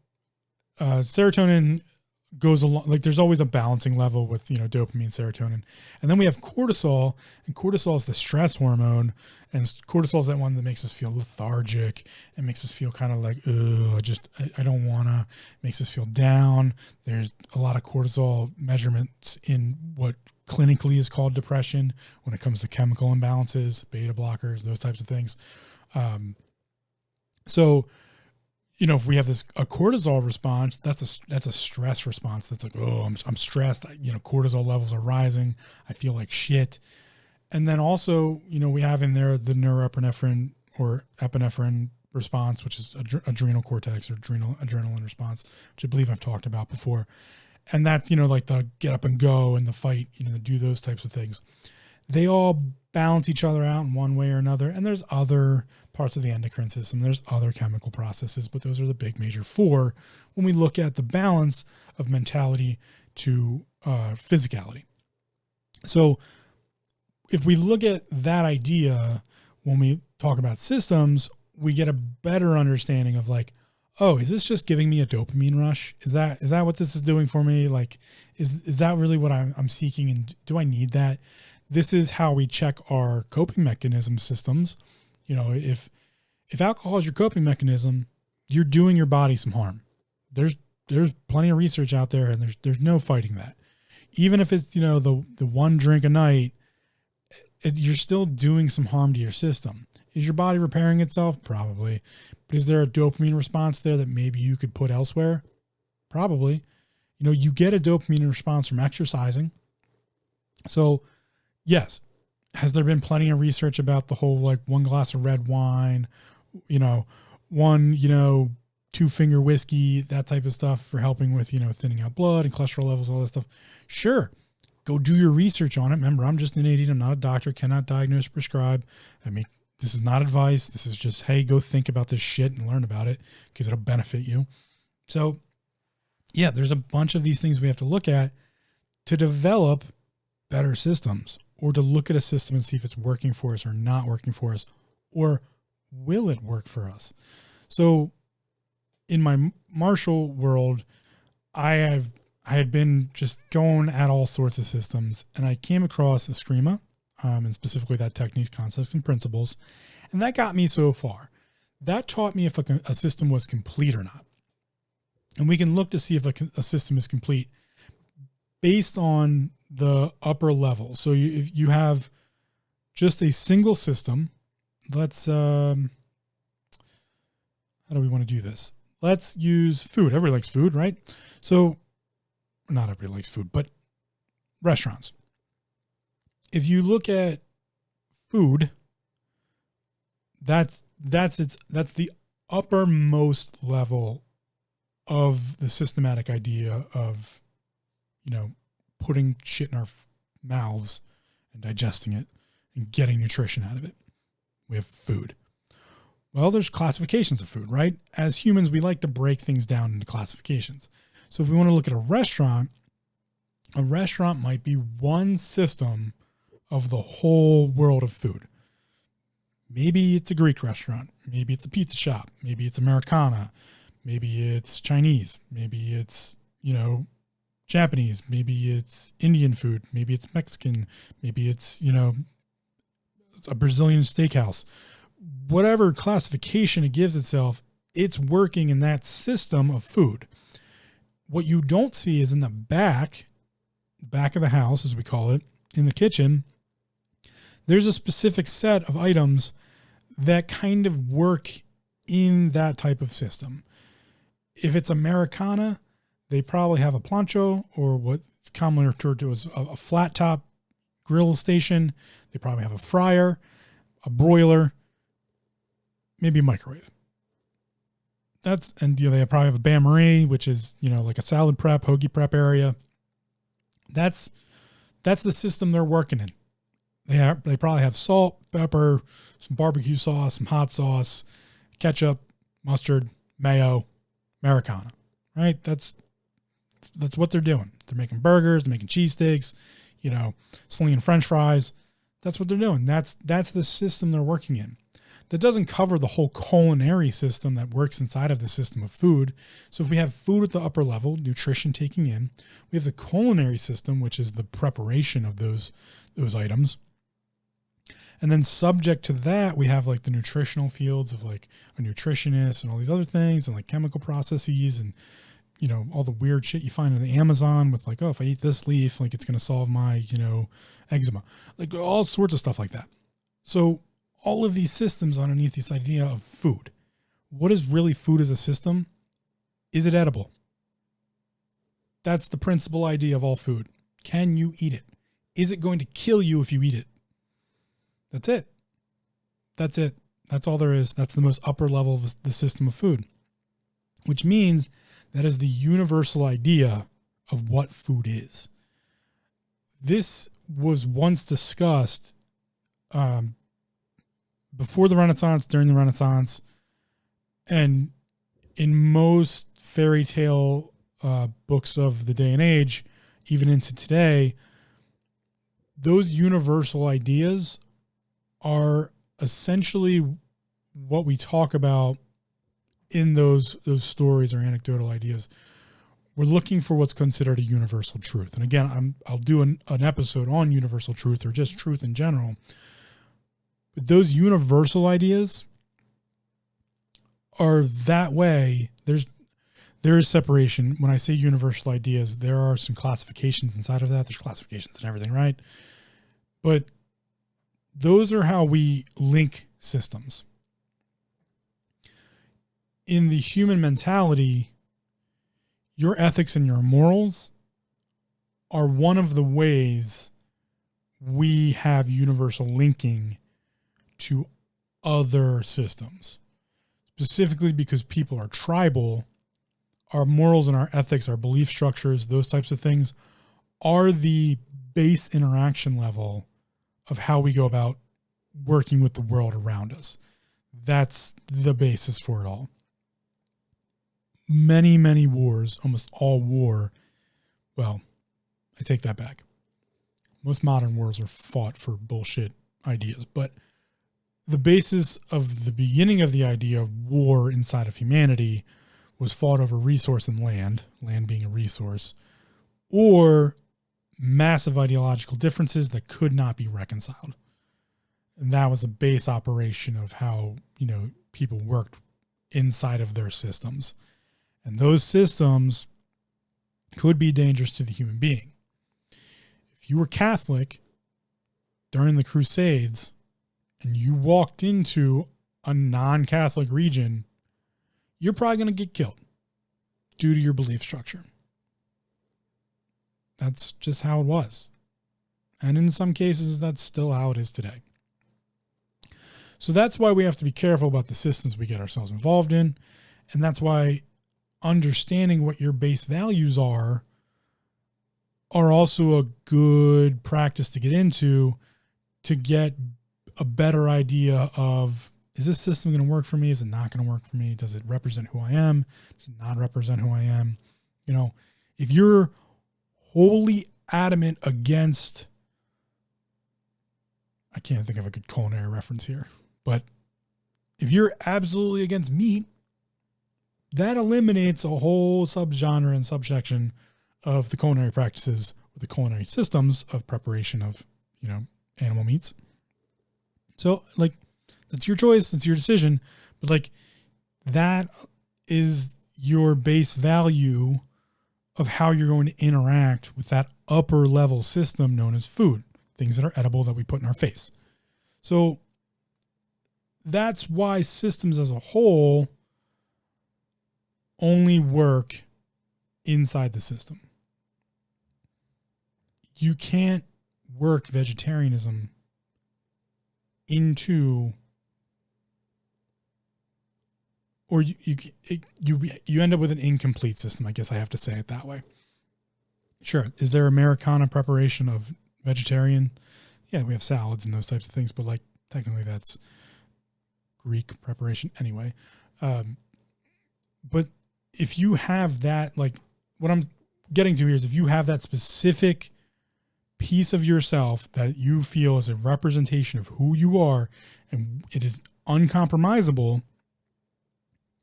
serotonin goes along, like there's always a balancing level with, you know, dopamine, serotonin. And then we have cortisol, and cortisol is the stress hormone, and cortisol is that one that makes us feel lethargic and makes us feel kind of like, I don't want to, makes us feel down. There's a lot of cortisol measurements in what clinically is called depression when it comes to chemical imbalances, beta blockers, those types of things. So, you know, if we have a cortisol response, that's a stress response. That's like, oh, I'm stressed. You know, cortisol levels are rising. I feel like shit. And then also, you know, we have in there the norepinephrine or epinephrine response, which is adrenal cortex or adrenaline response, which I believe I've talked about before. And that's, you know, like the get up and go and the fight, you know, do those types of things. They all balance each other out in one way or another. And there's other parts of the endocrine system. There's other chemical processes, but those are the big major four when we look at the balance of mentality to physicality. So if we look at that idea, when we talk about systems, we get a better understanding of like, oh, is this just giving me a dopamine rush? Is that what this is doing for me? Like, is that really what I'm seeking? And do I need that? This is how we check our coping mechanism systems. You know, if alcohol is your coping mechanism, you're doing your body some harm. There's plenty of research out there, and there's no fighting that. Even if it's, you know, the one drink a night, you're still doing some harm to your system. Is your body repairing itself? Probably. But is there a dopamine response there that maybe you could put elsewhere? Probably. You know, you get a dopamine response from exercising. So, yes. Has there been plenty of research about the whole, like, one glass of red wine, you know, one, you know, 2-finger whiskey, that type of stuff for helping with, you know, thinning out blood and cholesterol levels, all that stuff? Sure. Go do your research on it. Remember, I'm just an idiot. I'm not a doctor, cannot diagnose or prescribe. I mean, this is not advice. This is just, hey, go think about this shit and learn about it because it'll benefit you. So, yeah, there's a bunch of these things we have to look at to develop better systems, or to look at a system and see if it's working for us or not working for us, or will it work for us? So in my martial world, I had been just going at all sorts of systems, and I came across Eskrima, and specifically that techniques, concepts, and principles. And that got me so far. That taught me if a system was complete or not. And we can look to see if a system is complete based on the upper level. So if you have just a single system, let's, how do we want to do this? Let's use food. Everybody likes food, right? So not everybody likes food, but restaurants. If you look at food, that's the uppermost level of the systematic idea of, you know, putting shit in our mouths and digesting it and getting nutrition out of it. We have food. Well, there's classifications of food, right? As humans, we like to break things down into classifications. So if we want to look at a restaurant might be one system of the whole world of food. Maybe it's a Greek restaurant. Maybe it's a pizza shop. Maybe it's Americana. Maybe it's Chinese. Maybe it's, you know, Japanese. Maybe it's Indian food. Maybe it's Mexican. Maybe it's, you know, it's a Brazilian steakhouse. Whatever classification it gives itself, it's working in that system of food. What you don't see is in the back of the house, as we call it, in the kitchen, there's a specific set of items that kind of work in that type of system. If it's Americana, they probably have a plancho, or what's commonly referred to as a flat top grill station. They probably have a fryer, a broiler, maybe a microwave. And you know, they probably have a bain-marie, which is, you know, like a salad prep, hoagie prep area. That's the system they're working in. They probably have salt, pepper, some barbecue sauce, some hot sauce, ketchup, mustard, mayo, Americana, right? That's what they're doing. They're making burgers, they're making cheesesteaks, you know, slinging French fries. That's what they're doing. That's the system they're working in. That doesn't cover the whole culinary system that works inside of the system of food. So if we have food at the upper level, nutrition taking in, we have the culinary system, which is the preparation of those items. And then subject to that, we have like the nutritional fields of like a nutritionist and all these other things, and like chemical processes and, you know, all the weird shit you find in the Amazon with like, oh, if I eat this leaf, like it's going to solve my, you know, eczema, like all sorts of stuff like that. So all of these systems underneath this idea of food. What is really food as a system? Is it edible? That's the principal idea of all food. Can you eat it? Is it going to kill you if you eat it? That's it. That's it. That's all there is. That's the most upper level of the system of food, which means that is the universal idea of what food is. This was once discussed before the Renaissance, during the Renaissance, and in most fairy tale books of the day and age, even into today, those universal ideas are essentially what we talk about in those stories or anecdotal ideas. We're looking for what's considered a universal truth. And again, I'll do an episode on universal truth or just truth in general. But those universal ideas are that way. There is separation. When I say universal ideas, there are some classifications inside of that. There's classifications and everything, right? But those are how we link systems. In the human mentality, your ethics and your morals are one of the ways we have universal linking to other systems. Specifically because people are tribal, our morals and our ethics, our belief structures, those types of things are the base interaction level of how we go about working with the world around us. That's the basis for it all. Many, many wars, almost all war, well, I take that back. Most modern wars are fought for bullshit ideas, but the basis of the beginning of the idea of war inside of humanity was fought over resource and land being a resource, or massive ideological differences that could not be reconciled. And that was a base operation of how, people worked inside of their systems. And those systems could be dangerous to the human being. If you were Catholic during the Crusades and you walked into a non-Catholic region, you're probably going to get killed due to your belief structure. That's just how it was. And in some cases, that's still how it is today. So that's why we have to be careful about the systems we get ourselves involved in. And that's why understanding what your base values are also a good practice to get into to get a better idea of, is this system going to work for me? Is it not going to work for me? Does it represent who I am? Does it not represent who I am? If you're wholly adamant against, I can't think of a good culinary reference here, but if you're absolutely against meat, that eliminates a whole subgenre and subsection of the culinary practices or the culinary systems of preparation of, animal meats. So that's your choice. That's your decision. But that is your base value of how you're going to interact with that upper level system known as food, things that are edible that we put in our face. So that's why systems as a whole only work inside the system. You can't work vegetarianism into, or you end up with an incomplete system. I guess I have to say it that way. Sure. Is there Americana preparation of vegetarian? Yeah, we have salads and those types of things, but technically that's Greek preparation anyway. But if you have that, what I'm getting to here is if you have that specific piece of yourself that you feel is a representation of who you are and it is uncompromisable,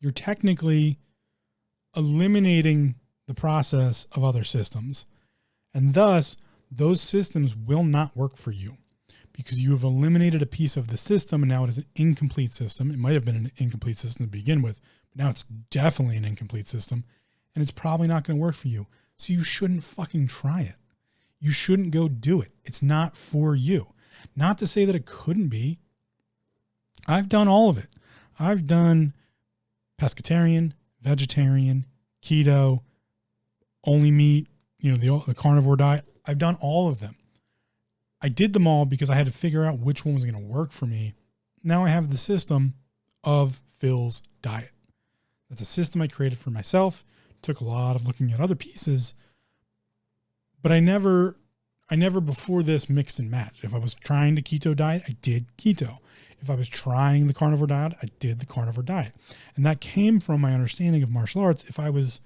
you're technically eliminating the process of other systems. And thus, those systems will not work for you because you have eliminated a piece of the system and now it is an incomplete system. It might have been an incomplete system to begin with, but now it's definitely an incomplete system and it's probably not going to work for you. So you shouldn't fucking try it. You shouldn't go do it. It's not for you. Not to say that it couldn't be. I've done all of it. I've done pescatarian, vegetarian, keto, only meat, the carnivore diet. I've done all of them. I did them all because I had to figure out which one was going to work for me. Now I have the system of Phil's diet. That's a system I created for myself. Took a lot of looking at other pieces, but I never before this mixed and matched. If I was trying to keto diet, I did keto. If I was trying the carnivore diet, I did the carnivore diet. And that came from my understanding of martial arts. If I was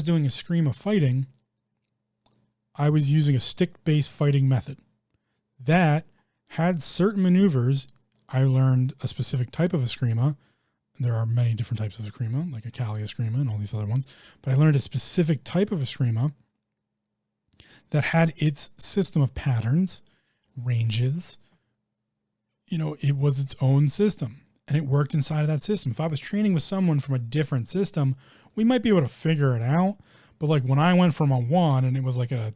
doing a Eskrima fighting, I was using a stick-based fighting method that had certain maneuvers. I learned a specific type of Eskrima. There are many different types of Eskrima, like a Kali Eskrima and all these other ones. But I learned a specific type of Eskrima that had its system of patterns, ranges. It was its own system, and it worked inside of that system. If I was training with someone from a different system, we might be able to figure it out. But like when I went from a 1 and it was like a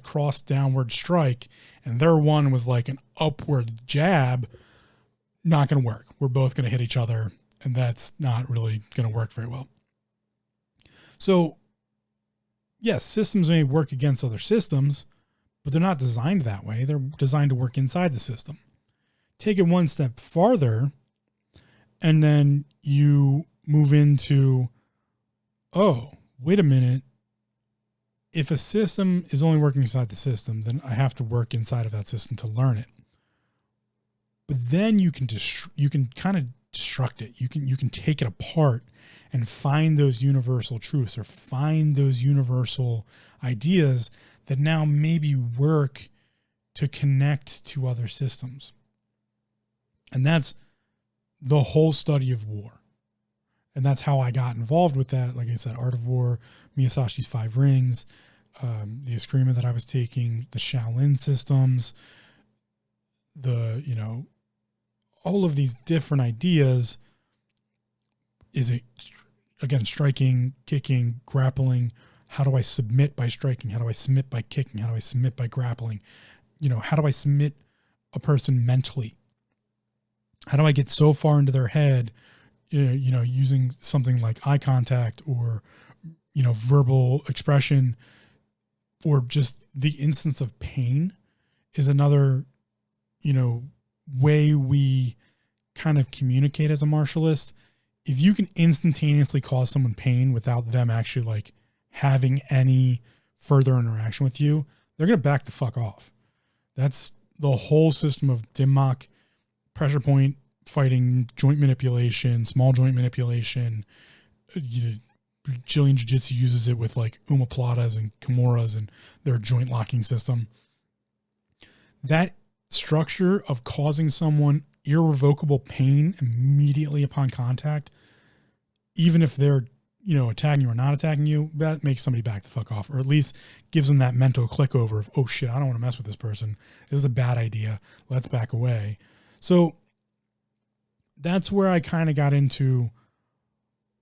cross downward strike, and their 1 was like an upward jab, not going to work. We're both going to hit each other, and that's not really going to work very well. So yes, systems may work against other systems, but they're not designed that way. They're designed to work inside the system. Take it one step farther, and then you move into, oh, wait a minute. If a system is only working inside the system, then I have to work inside of that system to learn it. But then you can kind of destruct it. You can take it apart and find those universal truths or find those universal ideas that now maybe work to connect to other systems. And that's the whole study of war. And that's how I got involved with that. Like I said, Art of War, Miyazashi's 5 Rings, the Eskrima that I was taking, the Shaolin systems, all of these different ideas. Is it, again, striking, kicking, grappling? How do I submit by striking? How do I submit by kicking? How do I submit by grappling? How do I submit a person mentally? How do I get so far into their head, using something like eye contact or, verbal expression, or just the instance of pain is another, way we kind of communicate as a martialist. If you can instantaneously cause someone pain without them actually like having any further interaction with you, they're going to back the fuck off. That's the whole system of Dim-Mak, pressure point fighting, joint manipulation, small joint manipulation. Brazilian Jiu-Jitsu uses it with like omoplatas and kimuras and their joint locking system. That structure of causing someone irrevocable pain immediately upon contact, even if they're, attacking you or not attacking you, that makes somebody back the fuck off, or at least gives them that mental click over of, oh shit, I don't want to mess with this person. This is a bad idea. Let's back away. So that's where I kind of got into,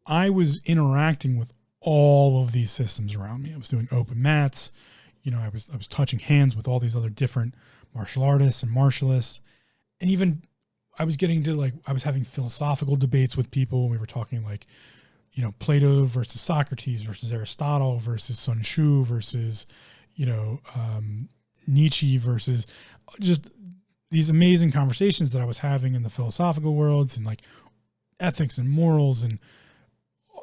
I was interacting with all of these systems around me. I was doing open mats. I was touching hands with all these other different martial artists and martialists. And even I was getting to I was having philosophical debates with people. We were talking Plato versus Socrates versus Aristotle versus Sun Tzu versus, Nietzsche versus just these amazing conversations that I was having in the philosophical worlds and ethics and morals and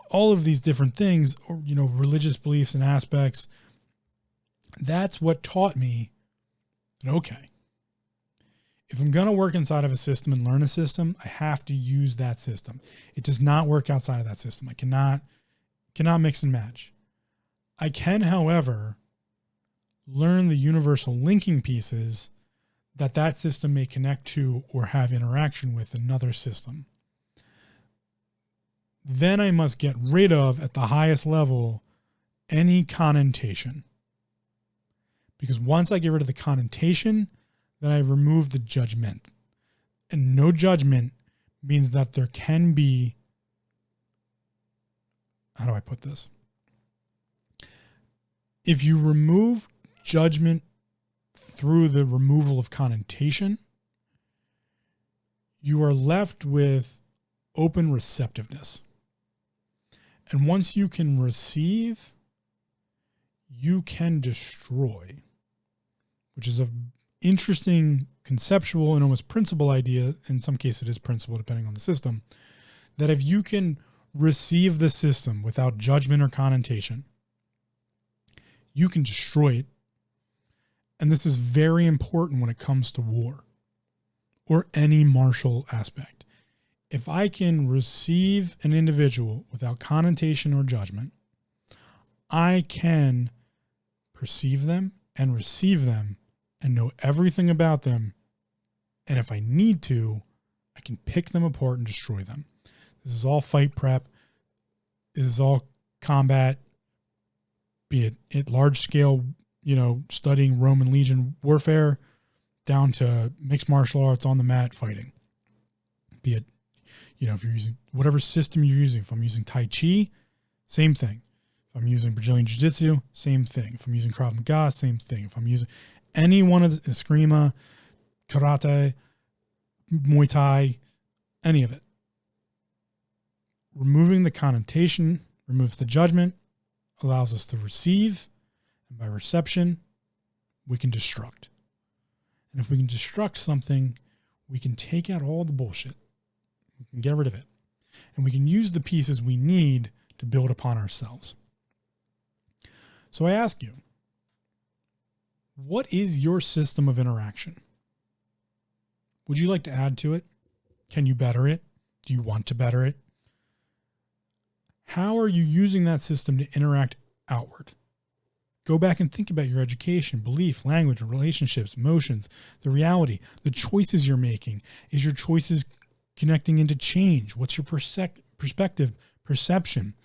all of these different things, or, religious beliefs and aspects. That's what taught me that, okay, if I'm going to work inside of a system and learn a system, I have to use that system. It does not work outside of that system. I cannot mix and match. I can, however, learn the universal linking pieces that system may connect to or have interaction with another system. Then I must get rid of, at the highest level, any connotation. Because once I get rid of the connotation, then I remove the judgment. And no judgment means that there can be, how do I put this? If you remove judgment through the removal of connotation, you are left with open receptiveness. And once you can receive, you can destroy, which is an interesting conceptual and almost principle idea. In some cases it is principle depending on the system, that if you can receive the system without judgment or connotation, you can destroy it. And this is very important when it comes to war or any martial aspect. If I can receive an individual without connotation or judgment, I can perceive them and receive them and know everything about them. And if I need to, I can pick them apart and destroy them. This is all fight prep. This is all combat, be it at large scale, studying Roman legion warfare down to mixed martial arts on the mat fighting. Be it, if you're using whatever system you're using. If I'm using Tai Chi, same thing. If I'm using Brazilian Jiu-Jitsu, same thing. If I'm using Krav Maga, same thing. If I'm using any one of the Eskrima, Karate, Muay Thai, any of it. Removing the connotation removes the judgment, allows us to receive, and by reception, we can destruct. And if we can destruct something, we can take out all the bullshit. We can get rid of it. And we can use the pieces we need to build upon ourselves. So I ask you, what is your system of interaction? Would you like to add to it? Can you better it? Do you want to better it? How are you using that system to interact outward? Go back and think about your education, belief, language, relationships, emotions, the reality, the choices you're making. Is your choices connecting into change? What's your perspective, perception?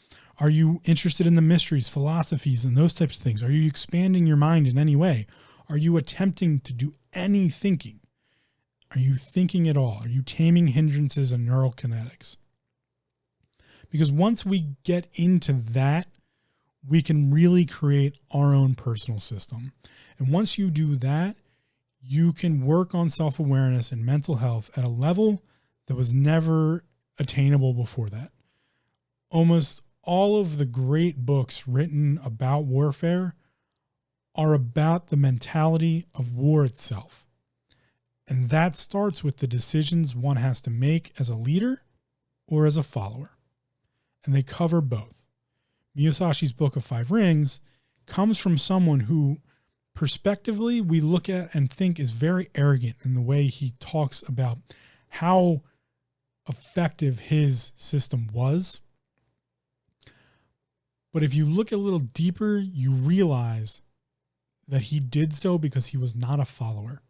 Are you interested in the mysteries, philosophies, and those types of things? Are you expanding your mind in any way? Are you attempting to do any thinking? Are you thinking at all? Are you taming hindrances and neural kinetics? Because once we get into that, we can really create our own personal system. And once you do that, you can work on self-awareness and mental health at a level that was never attainable before that. Almost all of the great books written about warfare are about the mentality of war itself. And that starts with the decisions one has to make as a leader or as a follower. And they cover both. Miyazashi's Book of Five Rings comes from someone who, perspectively, we look at and think is very arrogant in the way he talks about how effective his system was. But if you look a little deeper, you realize that he did so because he was not a follower.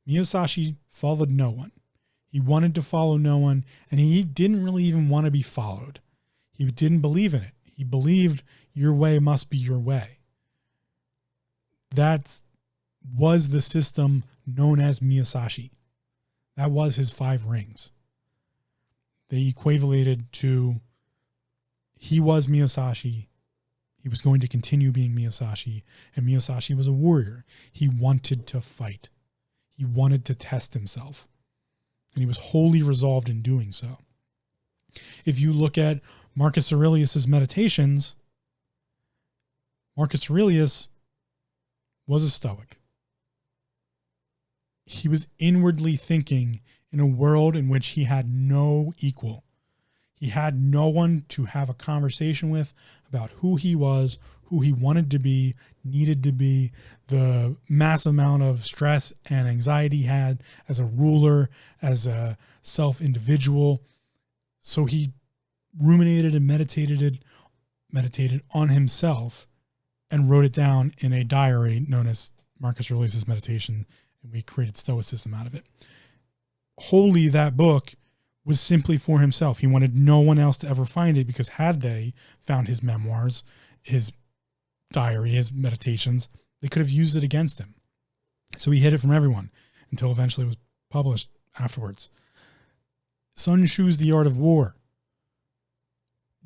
Miyazashi followed no one. He wanted to follow no one, and he didn't really even want to be followed. He didn't believe in it. He believed your way must be your way. That was the system known as Miyazashi. That was his 5 rings. They equated to he was Miyazashi. He was going to continue being Miyazashi, and Miyazashi was a warrior. He wanted to fight. He wanted to test himself, and he was wholly resolved in doing so. If you look at Marcus Aurelius's Meditations, Marcus Aurelius was a Stoic. He was inwardly thinking in a world in which he had no equal. He had no one to have a conversation with about who he was, who he wanted to be, needed to be, the massive amount of stress and anxiety he had as a ruler, as a self-individual. So he ruminated and meditated on himself and wrote it down in a diary known as Marcus Aurelius' Meditation, and we created Stoicism out of it. Wholly, that book was simply for himself. He wanted no one else to ever find it, because had they found his memoirs, his diary, his meditations, they could have used it against him. So he hid it from everyone until eventually it was published afterwards. Sun Tzu's The Art of War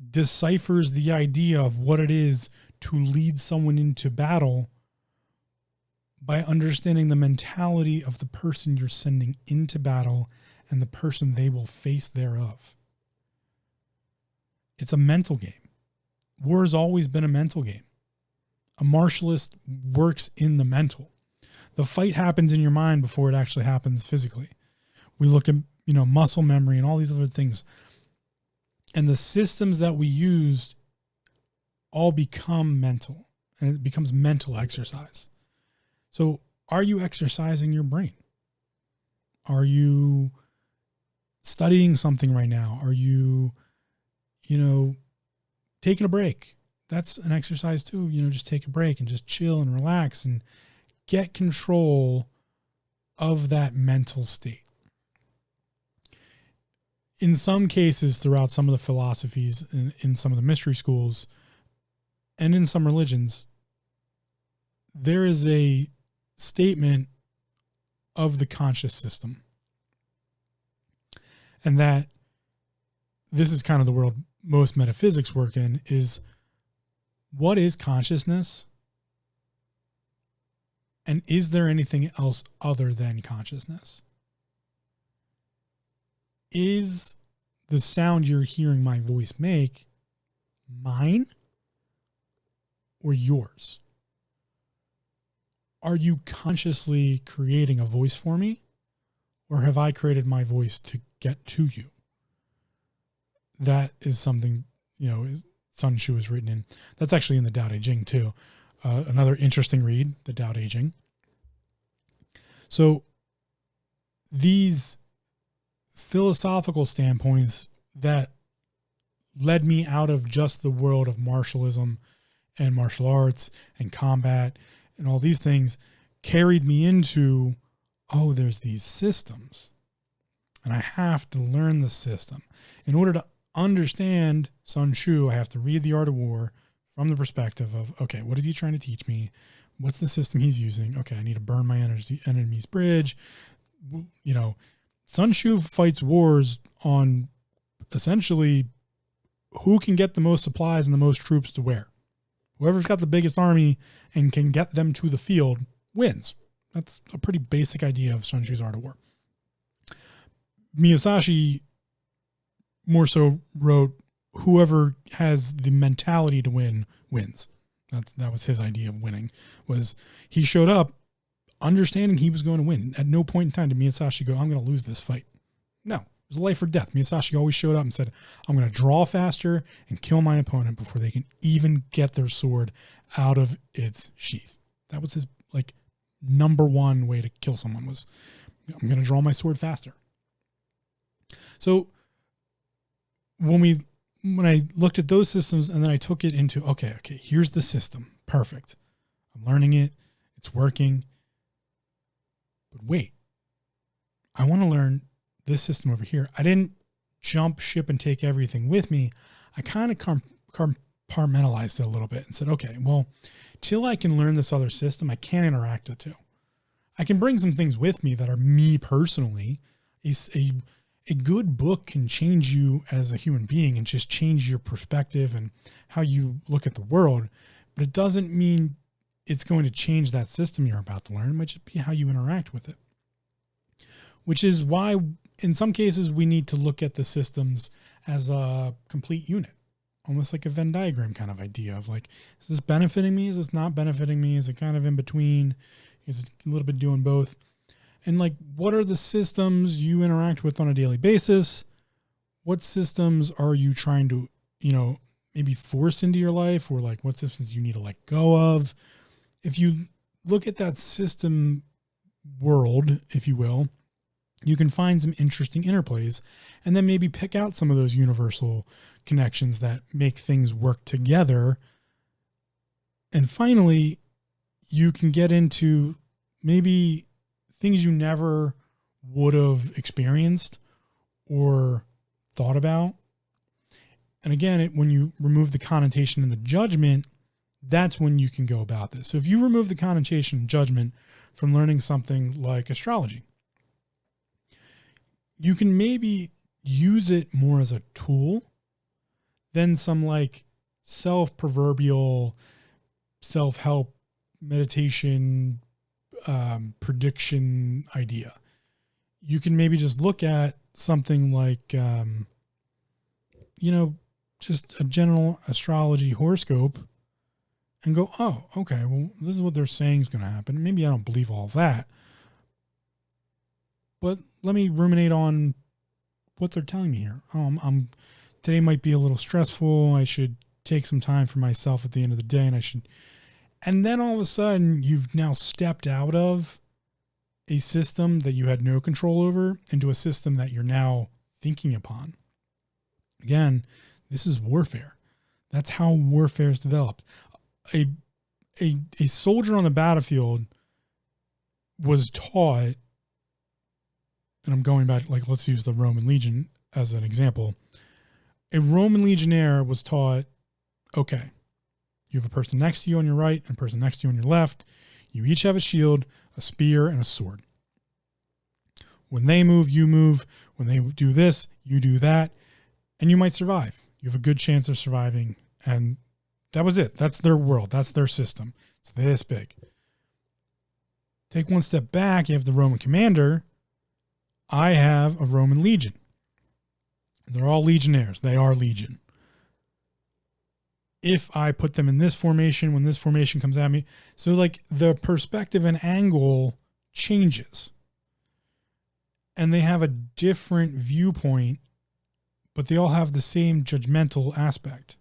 deciphers the idea of what it is to lead someone into battle by understanding the mentality of the person you're sending into battle and the person they will face thereof. It's a mental game. War has always been a mental game. A martialist works in the mental. The fight happens in your mind before it actually happens physically. We look at, muscle memory and all these other things. And the systems that we use all become mental, and it becomes mental exercise. So are you exercising your brain? Are you studying something right now? Are you, taking a break? That's an exercise too. Just take a break and just chill and relax and get control of that mental state. In some cases, throughout some of the philosophies, in some of the mystery schools, and in some religions, there is a statement of the conscious system. And that this is kind of the world most metaphysics work in, is what is consciousness? And is there anything else other than consciousness? Is the sound you're hearing my voice make mine or yours? Are you consciously creating a voice for me? Or have I created my voice to get to you? That is something, Sun Shu is written in. That's actually in the Tao Te Ching too. Another interesting read, the Tao Te Ching. So these philosophical standpoints that led me out of just the world of martialism and martial arts and combat and all these things carried me into, there's these systems. And I have to learn the system. In order to understand Sun Shu, I have to read The Art of War from the perspective of, okay, what is he trying to teach me? What's the system he's using? Okay, I need to burn my enemy's bridge. Sun Shu fights wars on essentially who can get the most supplies and the most troops to where. Whoever's got the biggest army and can get them to the field wins. That's a pretty basic idea of Sun Tzu's Art of War. Miyazashi more so wrote, whoever has the mentality to win wins. That was his idea of winning. Was he showed up understanding he was going to win. At no point in time did Miyazashi go, I'm going to lose this fight. No, it was life or death. Miyazashi always showed up and said, I'm going to draw faster and kill my opponent before they can even get their sword out of its sheath. That was his number one way to kill someone, was I'm going to draw my sword faster. So when I looked at those systems and then I took it into, okay, here's the system. Perfect. I'm learning it. It's working. But wait, I want to learn this system over here. I didn't jump ship and take everything with me. I kind of compartmentalized it a little bit and said, okay, well, till I can learn this other system, I can't interact the two. I can bring some things with me that are me personally. A good book can change you as a human being and just change your perspective and how you look at the world. But it doesn't mean it's going to change that system you're about to learn. It might just be how you interact with it. Which is why in some cases we need to look at the systems as a complete unit. Almost like a Venn diagram kind of idea of is this benefiting me? Is this not benefiting me? Is it kind of in between? Is it a little bit doing both? And what are the systems you interact with on a daily basis? What systems are you trying to, maybe force into your life, or what systems you need to let go of? If you look at that system world, if you will, you can find some interesting interplays and then maybe pick out some of those universal connections that make things work together. And finally, you can get into maybe things you never would have experienced or thought about. And again, when you remove the connotation and the judgment, that's when you can go about this. So if you remove the connotation and judgment from learning something like astrology, you can maybe use it more as a tool than some self-proverbial self-help meditation prediction idea. You can maybe just look at something like, just a general astrology horoscope and go, oh, okay, well, this is what they're saying is going to happen. Maybe I don't believe all of that, but let me ruminate on what they're telling me here. Today might be a little stressful. I should take some time for myself at the end of the day, and then all of a sudden you've now stepped out of a system that you had no control over into a system that you're now thinking upon. Again, this is warfare. That's how warfare is developed. A soldier on the battlefield was taught, and I'm going back, like, let's use the Roman legion as an example. A Roman legionnaire was taught, okay, you have a person next to you on your right and a person next to you on your left. You each have a shield, a spear, and a sword. When they move, you move. When they do this, you do that. And you might survive. You have a good chance of surviving. And that was it. That's their world. That's their system. It's this big. Take one step back. You have the Roman commander. I have a Roman legion. They're all legionnaires. They are legion. If I put them in this formation, when this formation comes at me, so like the perspective and angle changes. And they have a different viewpoint, but they all have the same judgmental aspect.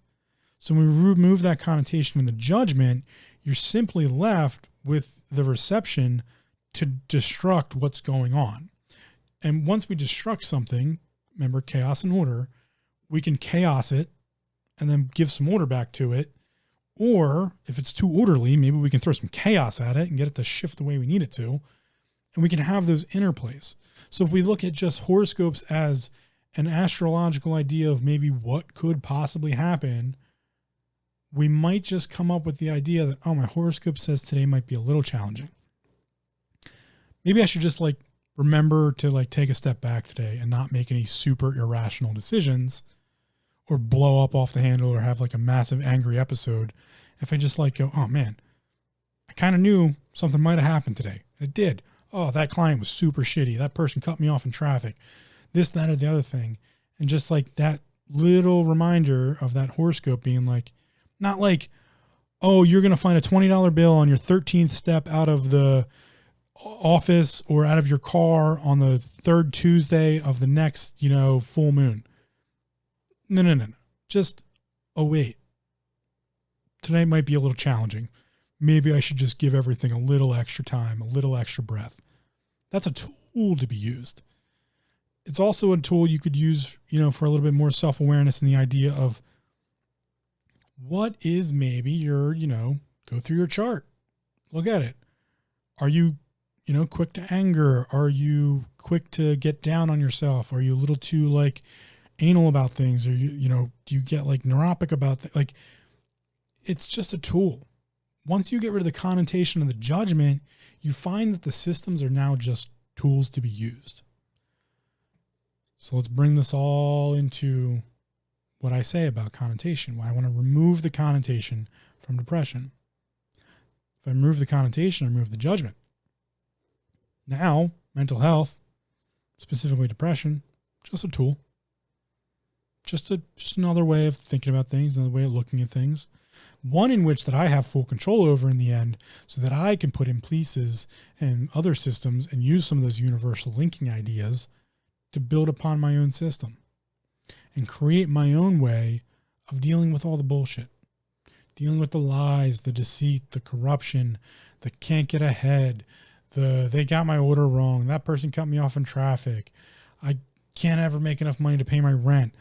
So when we remove that connotation in the judgment, you're simply left with the reception to destruct what's going on. And once we destruct something, remember chaos and order, we can chaos it and then give some order back to it. Or if it's too orderly, maybe we can throw some chaos at it and get it to shift the way we need it to. And we can have those interplays. So if we look at just horoscopes as an astrological idea of maybe what could possibly happen, we might just come up with the idea that, oh, my horoscope says today might be a little challenging. Maybe I should just like remember to like take a step back today and not make any super irrational decisions or blow up off the handle or have like a massive angry episode. If I just like go, oh man, I kind of knew something might have happened today. It did. Oh, that client was super shitty. That person cut me off in traffic. This, that, or the other thing. And just like that little reminder of that horoscope being like, not like, oh, you're going to find a $20 bill on your 13th step out of the office or out of your car on the third Tuesday of the next, full moon. No. Just, oh, wait. Tonight might be a little challenging. Maybe I should just give everything a little extra time, a little extra breath. That's a tool to be used. It's also a tool you could use, for a little bit more self-awareness and the idea of what is maybe your, go through your chart. Look at it. Are you, quick to anger? Are you quick to get down on yourself? Are you a little too like anal about things? Or do you get like neurotic about things? Like, it's just a tool. Once you get rid of the connotation of the judgment, you find that the systems are now just tools to be used. So let's bring this all into what I say about connotation, why I want to remove the connotation from depression. If I remove the connotation, I remove the judgment. Now, mental health, specifically depression, just a tool. Just another way of thinking about things, another way of looking at things. One in which that I have full control over in the end so that I can put in places and other systems and use some of those universal linking ideas to build upon my own system and create my own way of dealing with all the bullshit, dealing with the lies, the deceit, the corruption, the can't get ahead, they got my order wrong, that person cut me off in traffic, I can't ever make enough money to pay my rent,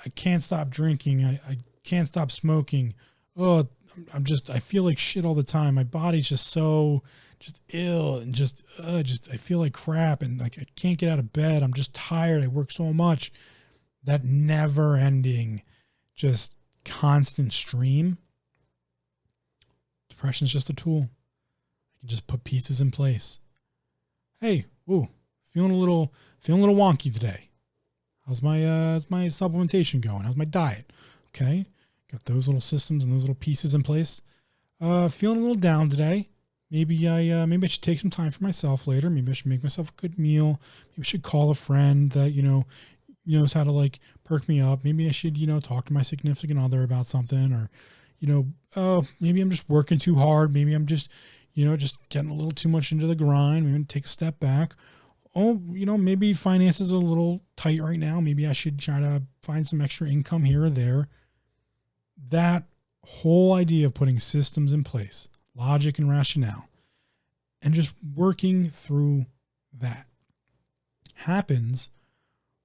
I can't stop drinking, I can't stop smoking. Oh, I feel like shit all the time. My body's just so ill and I feel like crap and like I can't get out of bed. I'm just tired. I work so much. That never ending, just constant stream. Depression is just a tool. I can just put pieces in place. Hey, feeling a little wonky today. How's my supplementation going? How's my diet? Okay. Got those little systems and those little pieces in place. Feeling a little down today. Maybe I should take some time for myself later. Maybe I should make myself a good meal. Maybe I should call a friend that, knows how to like perk me up. Maybe I should, talk to my significant other about something or, maybe I'm just working too hard. Maybe I'm just, just getting a little too much into the grind. Maybe take a step back. Oh, maybe finances are a little tight right now. Maybe I should try to find some extra income here or there. That whole idea of putting systems in place, logic and rationale, and just working through that happens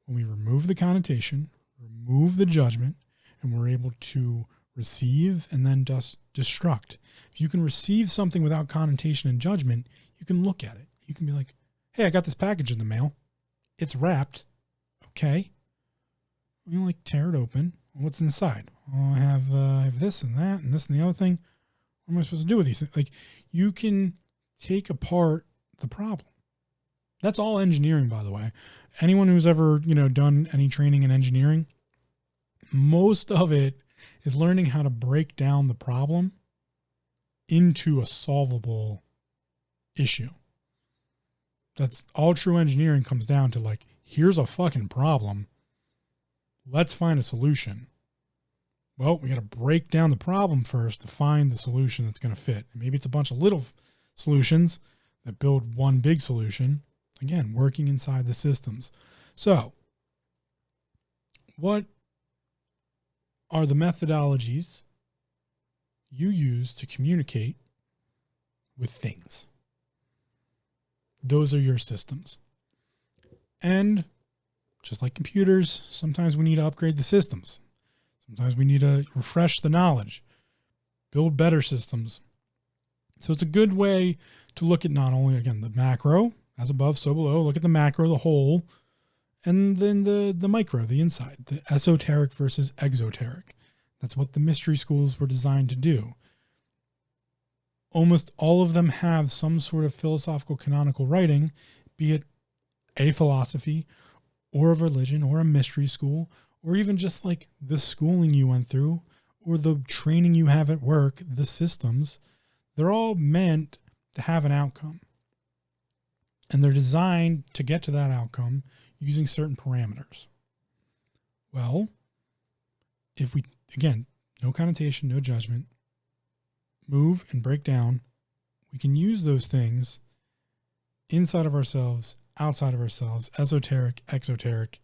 when we remove the connotation, remove the judgment, and we're able to receive and then just destruct. If you can receive something without connotation and judgment, you can look at it. You can be like, hey, I got this package in the mail. It's wrapped. Okay. You like tear it open. What's inside? Oh, I have this and that and this and the other thing. What am I supposed to do with these things? Like, you can take apart the problem. That's all engineering, by the way. Anyone who's ever, done any training in engineering, most of it is learning how to break down the problem into a solvable issue. That's all true engineering comes down to, like, here's a fucking problem. Let's find a solution. Well, we got to break down the problem first to find the solution that's going to fit. And maybe it's a bunch of little solutions that build one big solution. Again, working inside the systems. So, what are the methodologies you use to communicate with things? Those are your systems. And just like computers, sometimes we need to upgrade the systems. Sometimes we need to refresh the knowledge, build better systems. So it's a good way to look at not only, again, the macro, as above, so below, look at the macro, the whole, and then the micro, the inside, the esoteric versus exoteric. That's what the mystery schools were designed to do. Almost all of them have some sort of philosophical canonical writing, be it a philosophy or a religion or a mystery school, or even just like the schooling you went through or the training you have at work, the systems. They're all meant to have an outcome. And they're designed to get to that outcome using certain parameters. Well, if we, again, no connotation, no judgment, move and break down, we can use those things inside of ourselves, outside of ourselves, esoteric, exoteric,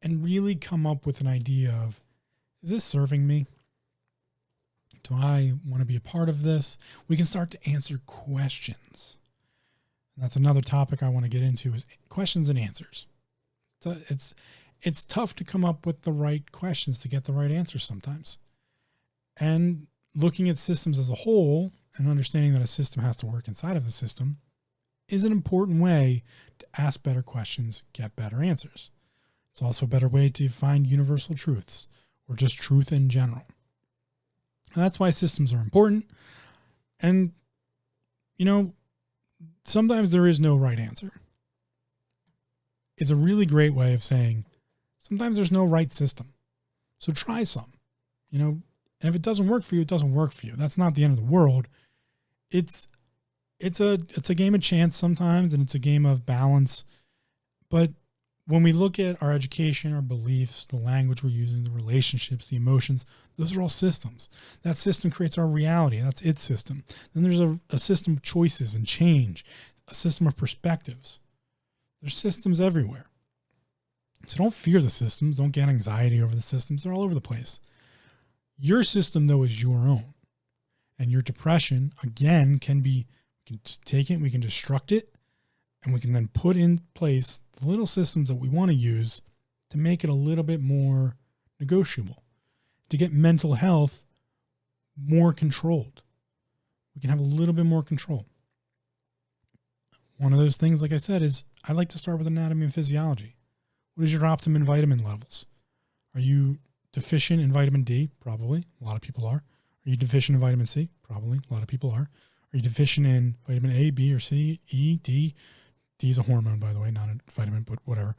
and really come up with an idea of, is this serving me? Do I want to be a part of this? We can start to answer questions. And that's another topic I want to get into, is questions and answers. So it's tough to come up with the right questions to get the right answers sometimes. And looking at systems as a whole and understanding that a system has to work inside of a system is an important way to ask better questions, get better answers. It's also a better way to find universal truths or just truth in general. And that's why systems are important. And, sometimes there is no right answer. It's a really great way of saying sometimes there's no right system. So try some, and if it doesn't work for you, it doesn't work for you. That's not the end of the world. It's a game of chance sometimes, and it's a game of balance. But when we look at our education, our beliefs, the language we're using, the relationships, the emotions, those are all systems. That system creates our reality. That's its system. Then there's a system of choices and change, a system of perspectives. There's systems everywhere. So don't fear the systems. Don't get anxiety over the systems. They're all over the place. Your system, though, is your own. And your depression, again, we can take it, we can destruct it, and we can then put in place the little systems that we want to use to make it a little bit more negotiable, to get mental health more controlled. We can have a little bit more control. One of those things, like I said, is I like to start with anatomy and physiology. What is your optimum vitamin levels? Are you deficient in vitamin D? Probably. A lot of people are. Are you deficient in vitamin C? Probably. A lot of people are. Are you deficient in vitamin A, B, or C, E, D? D is a hormone, by the way, not a vitamin, but whatever.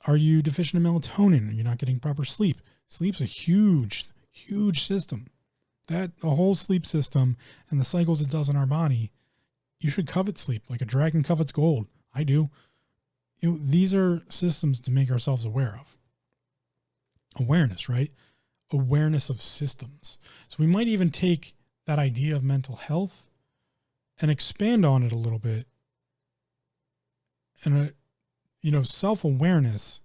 Are you deficient in melatonin? Are you not getting proper sleep? Sleep's a huge, huge system. The whole sleep system and the cycles it does in our body, you should covet sleep like a dragon covets gold. I do. These are systems to make ourselves aware of. Awareness, right? Awareness of systems. So we might even take that idea of mental health and expand on it a little bit. And, self-awareness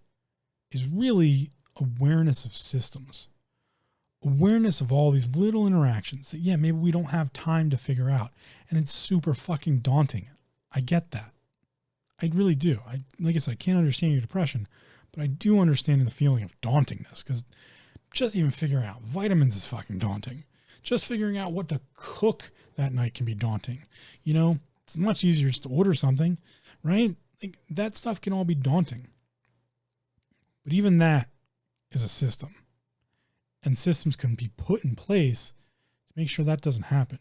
is really awareness of systems. Awareness of all these little interactions that, maybe we don't have time to figure out. And it's super fucking daunting. I get that. I really do. Like I said, I can't understand your depression, but I do understand the feeling of dauntingness, because just even figuring out vitamins is fucking daunting. Just figuring out what to cook that night can be daunting. You know, it's much easier just to order something, right? Like, that stuff can all be daunting. But even that is a system. And systems can be put in place to make sure that doesn't happen.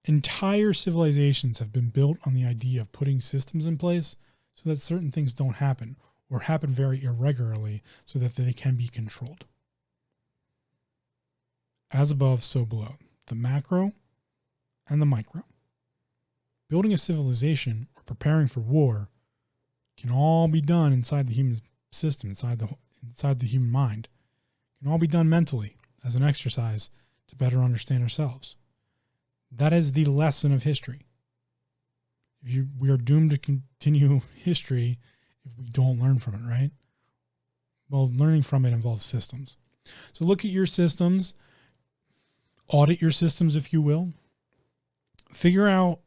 Entire civilizations have been built on the idea of putting systems in place so that certain things don't happen, or happen very irregularly so that they can be controlled. As above, so below. The macro and the micro. Building a civilization or preparing for war can all be done inside the human system, inside the human mind. It can all be done mentally as an exercise to better understand ourselves. That is the lesson of history. We are doomed to continue history if we don't learn from it, right? Well, learning from it involves systems. So look at your systems, audit your systems, if you will. Figure out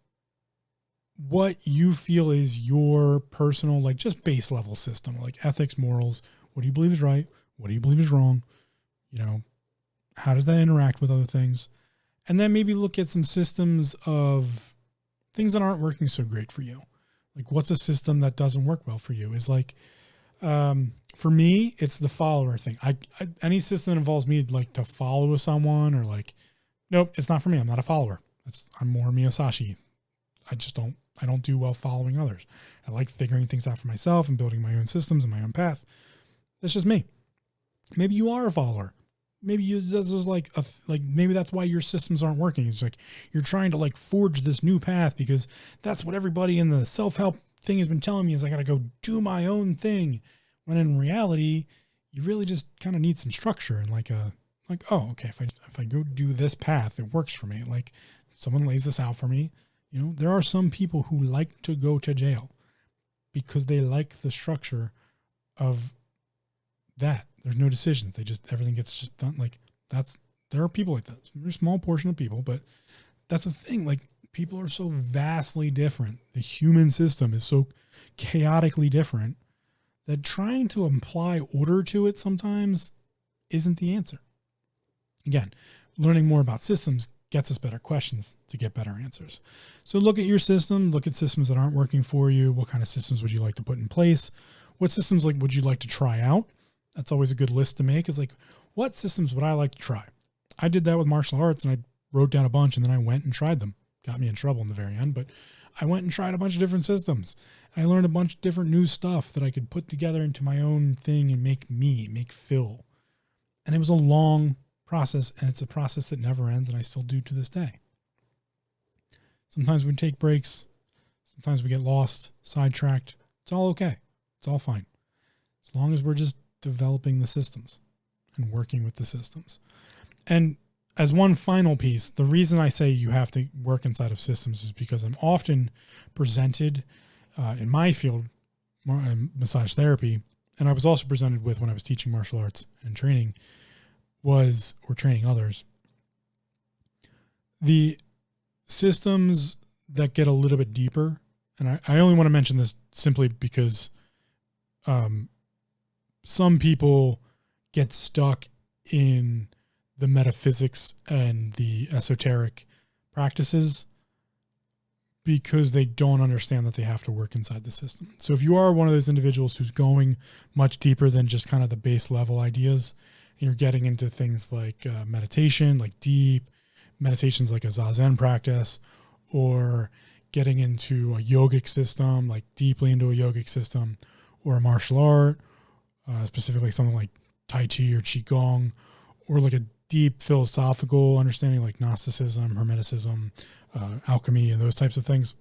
what you feel is your personal, like, just base level system, like ethics, morals. What do you believe is right? What do you believe is wrong? You know, how does that interact with other things? And then maybe look at some systems of things that aren't working so great for you. Like, what's a system that doesn't work well for you? Is like, for me, it's the follower thing. Any system that involves me like to follow someone, or like, nope, it's not for me. I'm not a follower. I'm more Miyasashi. I don't do well following others. I like figuring things out for myself and building my own systems and my own path. That's just me. Maybe you are a follower. Maybe maybe that's why your systems aren't working. It's like you're trying to like forge this new path because that's what everybody in the self-help thing has been telling me, is I got to go do my own thing. When in reality, you really just kind of need some structure and if I go do this path, it works for me. Like, someone lays this out for me. You know, there are some people who like to go to jail because they like the structure of that. There's no decisions. Everything gets just done. Like, there are people like that. It's a very small portion of people, but that's the thing. Like, people are so vastly different. The human system is so chaotically different that trying to imply order to it sometimes isn't the answer. Again, learning more about systems gets us better questions to get better answers. So look at your system, look at systems that aren't working for you. What kind of systems would you like to put in place? What systems would you like to try out? That's always a good list to make, is like, what systems would I like to try? I did that with martial arts, and I wrote down a bunch, and then I went and tried them. Got me in trouble in the very end, but I went and tried a bunch of different systems. I learned a bunch of different new stuff that I could put together into my own thing and make Phil. And it was a long process, and it's a process that never ends, and I still do to this day. Sometimes we take breaks. Sometimes we get lost, sidetracked. It's all okay. It's all fine. As long as we're just developing the systems and working with the systems. And as one final piece, the reason I say you have to work inside of systems is because I'm often presented in my field, massage therapy, and I was also presented with when I was teaching martial arts and training training others. The systems that get a little bit deeper, and I only want to mention this simply because some people get stuck in the metaphysics and the esoteric practices because they don't understand that they have to work inside the system. So if you are one of those individuals who's going much deeper than just kind of the base level ideas, and you're getting into things like meditation, like deep meditations, like a Zazen practice, or getting into a yogic system, like deeply into a yogic system, or a martial art, specifically something like Tai Chi or Qigong, or like a deep philosophical understanding like Gnosticism, Hermeticism, alchemy, and those types of things.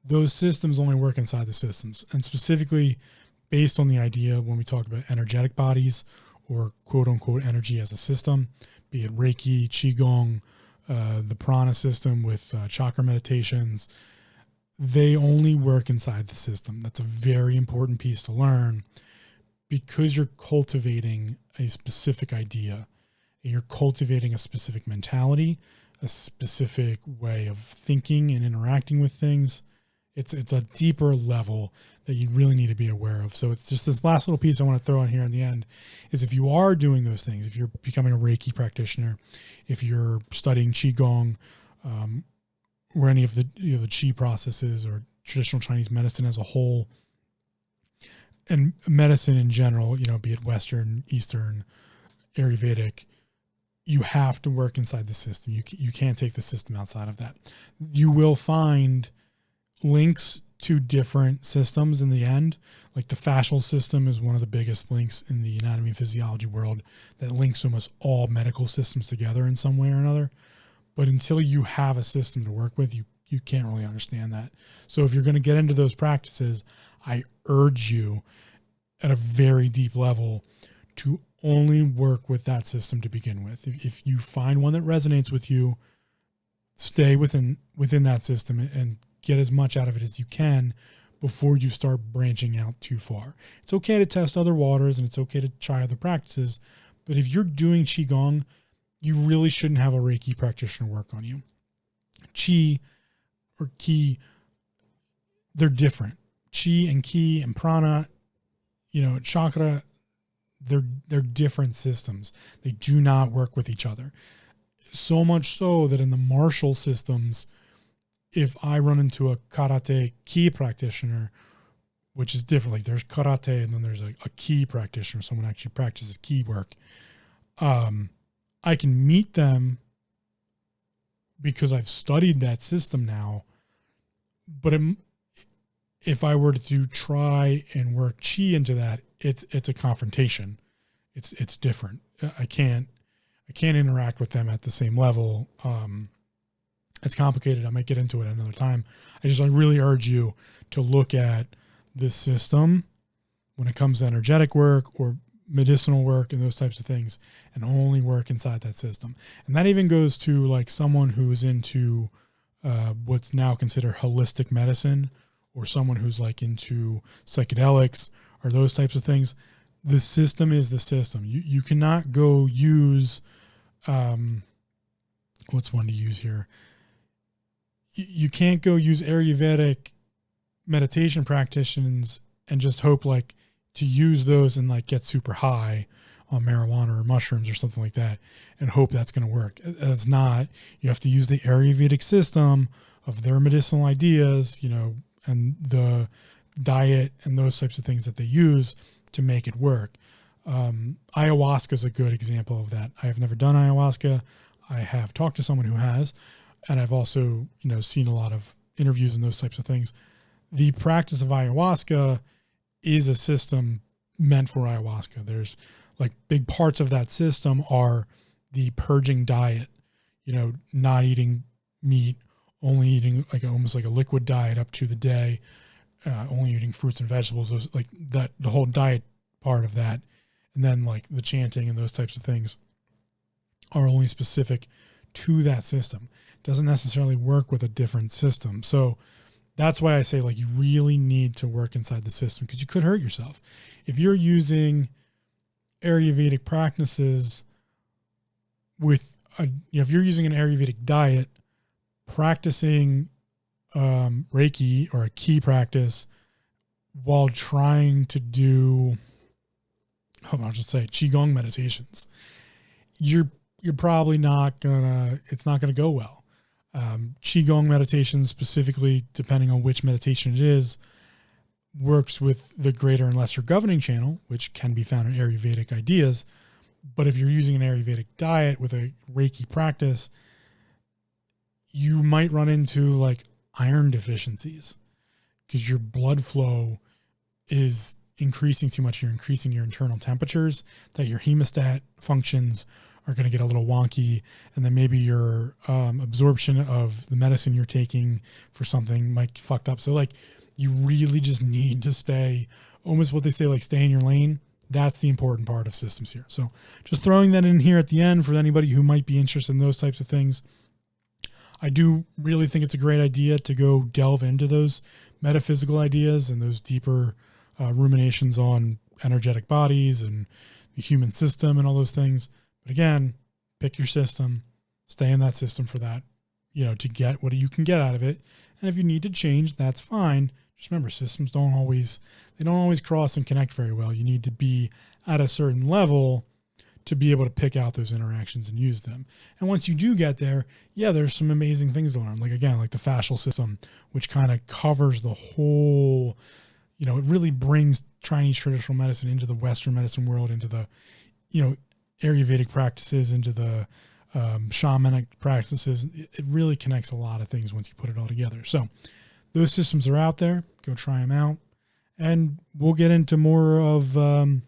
Those systems only work inside the systems, and specifically based on the idea when we talk about energetic bodies or quote unquote energy as a system, be it Reiki, Qigong, the prana system with chakra meditations, they only work inside the system. That's a very important piece to learn because you're cultivating a specific idea. You're cultivating a specific mentality, a specific way of thinking and interacting with things. It's a deeper level that you really need to be aware of. So it's just this last little piece I want to throw in here in the end is if you are doing those things, if you're becoming a Reiki practitioner, if you're studying Qigong, or any of the the Qi processes or traditional Chinese medicine as a whole, and medicine in general, be it Western, Eastern, Ayurvedic, you have to work inside the system. You can't take the system outside of that. You will find links to different systems in the end. Like the fascial system is one of the biggest links in the anatomy and physiology world that links almost all medical systems together in some way or another. But until you have a system to work with, you can't really understand that. So if you're going to get into those practices, I urge you at a very deep level to only work with that system to begin with. If you find one that resonates with you, stay within that system and get as much out of it as you can before you start branching out too far. It's okay to test other waters and it's okay to try other practices, but if you're doing Qigong, you really shouldn't have a Reiki practitioner work on you. Qi or Ki, they're different. Qi and Ki and prana, chakra, they're different systems. They do not work with each other. So much so that in the martial systems, if I run into a karate Ki practitioner, which is different, like there's karate and then there's a Ki practitioner, someone actually practices Ki work. I can meet them because I've studied that system now, but if I were to try and work Qi into that, it's a confrontation. It's different. I can't interact with them at the same level. It's complicated. I might get into it another time. I really urge you to look at this system when it comes to energetic work or medicinal work and those types of things, and only work inside that system. And that even goes to like someone who's into what's now considered holistic medicine, or someone who's like into psychedelics or those types of things. The system is the system. You cannot go use, what's one to use here? You can't go use Ayurvedic meditation practitioners and just hope like to use those and like get super high on marijuana or mushrooms or something like that and hope that's going to work. It's not. You have to use the Ayurvedic system of their medicinal ideas, and the diet and those types of things that they use to make it work. Ayahuasca is a good example of that. I have never done ayahuasca. I have talked to someone who has, and I've also, seen a lot of interviews and those types of things. The practice of ayahuasca is a system meant for ayahuasca. There's like big parts of that system are the purging diet, not eating meat, only eating like almost like a liquid diet up to the day, only eating fruits and vegetables, those like that, the whole diet part of that. And then like the chanting and those types of things are only specific to that system. It doesn't necessarily work with a different system. So that's why I say like you really need to work inside the system, because you could hurt yourself. If you're using Ayurvedic practices if you're using an Ayurvedic diet, practicing Reiki or a Ki practice while trying to do, I'll just say Qigong meditations, you're probably it's not gonna go well. Qigong meditation, specifically, depending on which meditation it is, works with the greater and lesser governing channel, which can be found in Ayurvedic ideas. But if you're using an Ayurvedic diet with a Reiki practice, you might run into like iron deficiencies because your blood flow is increasing too much. You're increasing your internal temperatures, that your hemostat functions are going to get a little wonky, and then maybe your absorption of the medicine you're taking for something might get fucked up. So like you really just need to stay, almost what they say, like stay in your lane. That's the important part of systems here. So just throwing that in here at the end for anybody who might be interested in those types of things. I do really think it's a great idea to go delve into those metaphysical ideas and those deeper ruminations on energetic bodies and the human system and all those things. But again, pick your system, stay in that system for that, to get what you can get out of it. And if you need to change, that's fine. Just remember, systems don't always cross and connect very well. You need to be at a certain level to be able to pick out those interactions and use them. And once you do get there, there's some amazing things to learn. Like the fascial system, which kind of covers the whole, it really brings Chinese traditional medicine into the Western medicine world, into the, Ayurvedic practices, into the shamanic practices. It really connects a lot of things once you put it all together. So those systems are out there. Go try them out. And we'll get into more of the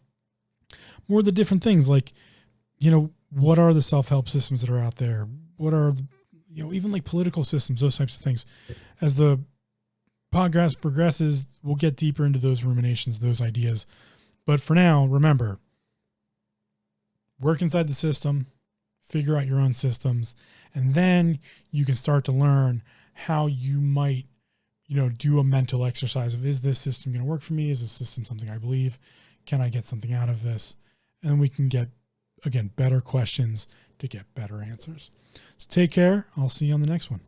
different things, like, what are the self-help systems that are out there? What are, even like political systems, those types of things. As the podcast progresses, we'll get deeper into those ruminations, those ideas. But for now, remember, work inside the system, figure out your own systems, and then you can start to learn how you might, do a mental exercise of, is this system going to work for me? Is this system something I believe? Can I get something out of this? And we can get, again, better questions to get better answers. So take care. I'll see you on the next one.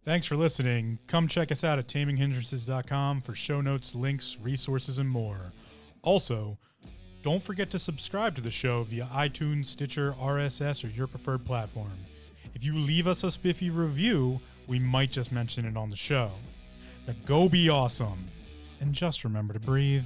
Thanks for listening. Come check us out at taminghindrances.com for show notes, links, resources, and more. Also, don't forget to subscribe to the show via iTunes, Stitcher, RSS, or your preferred platform. If you leave us a spiffy review, we might just mention it on the show. Now go be awesome. And just remember to breathe.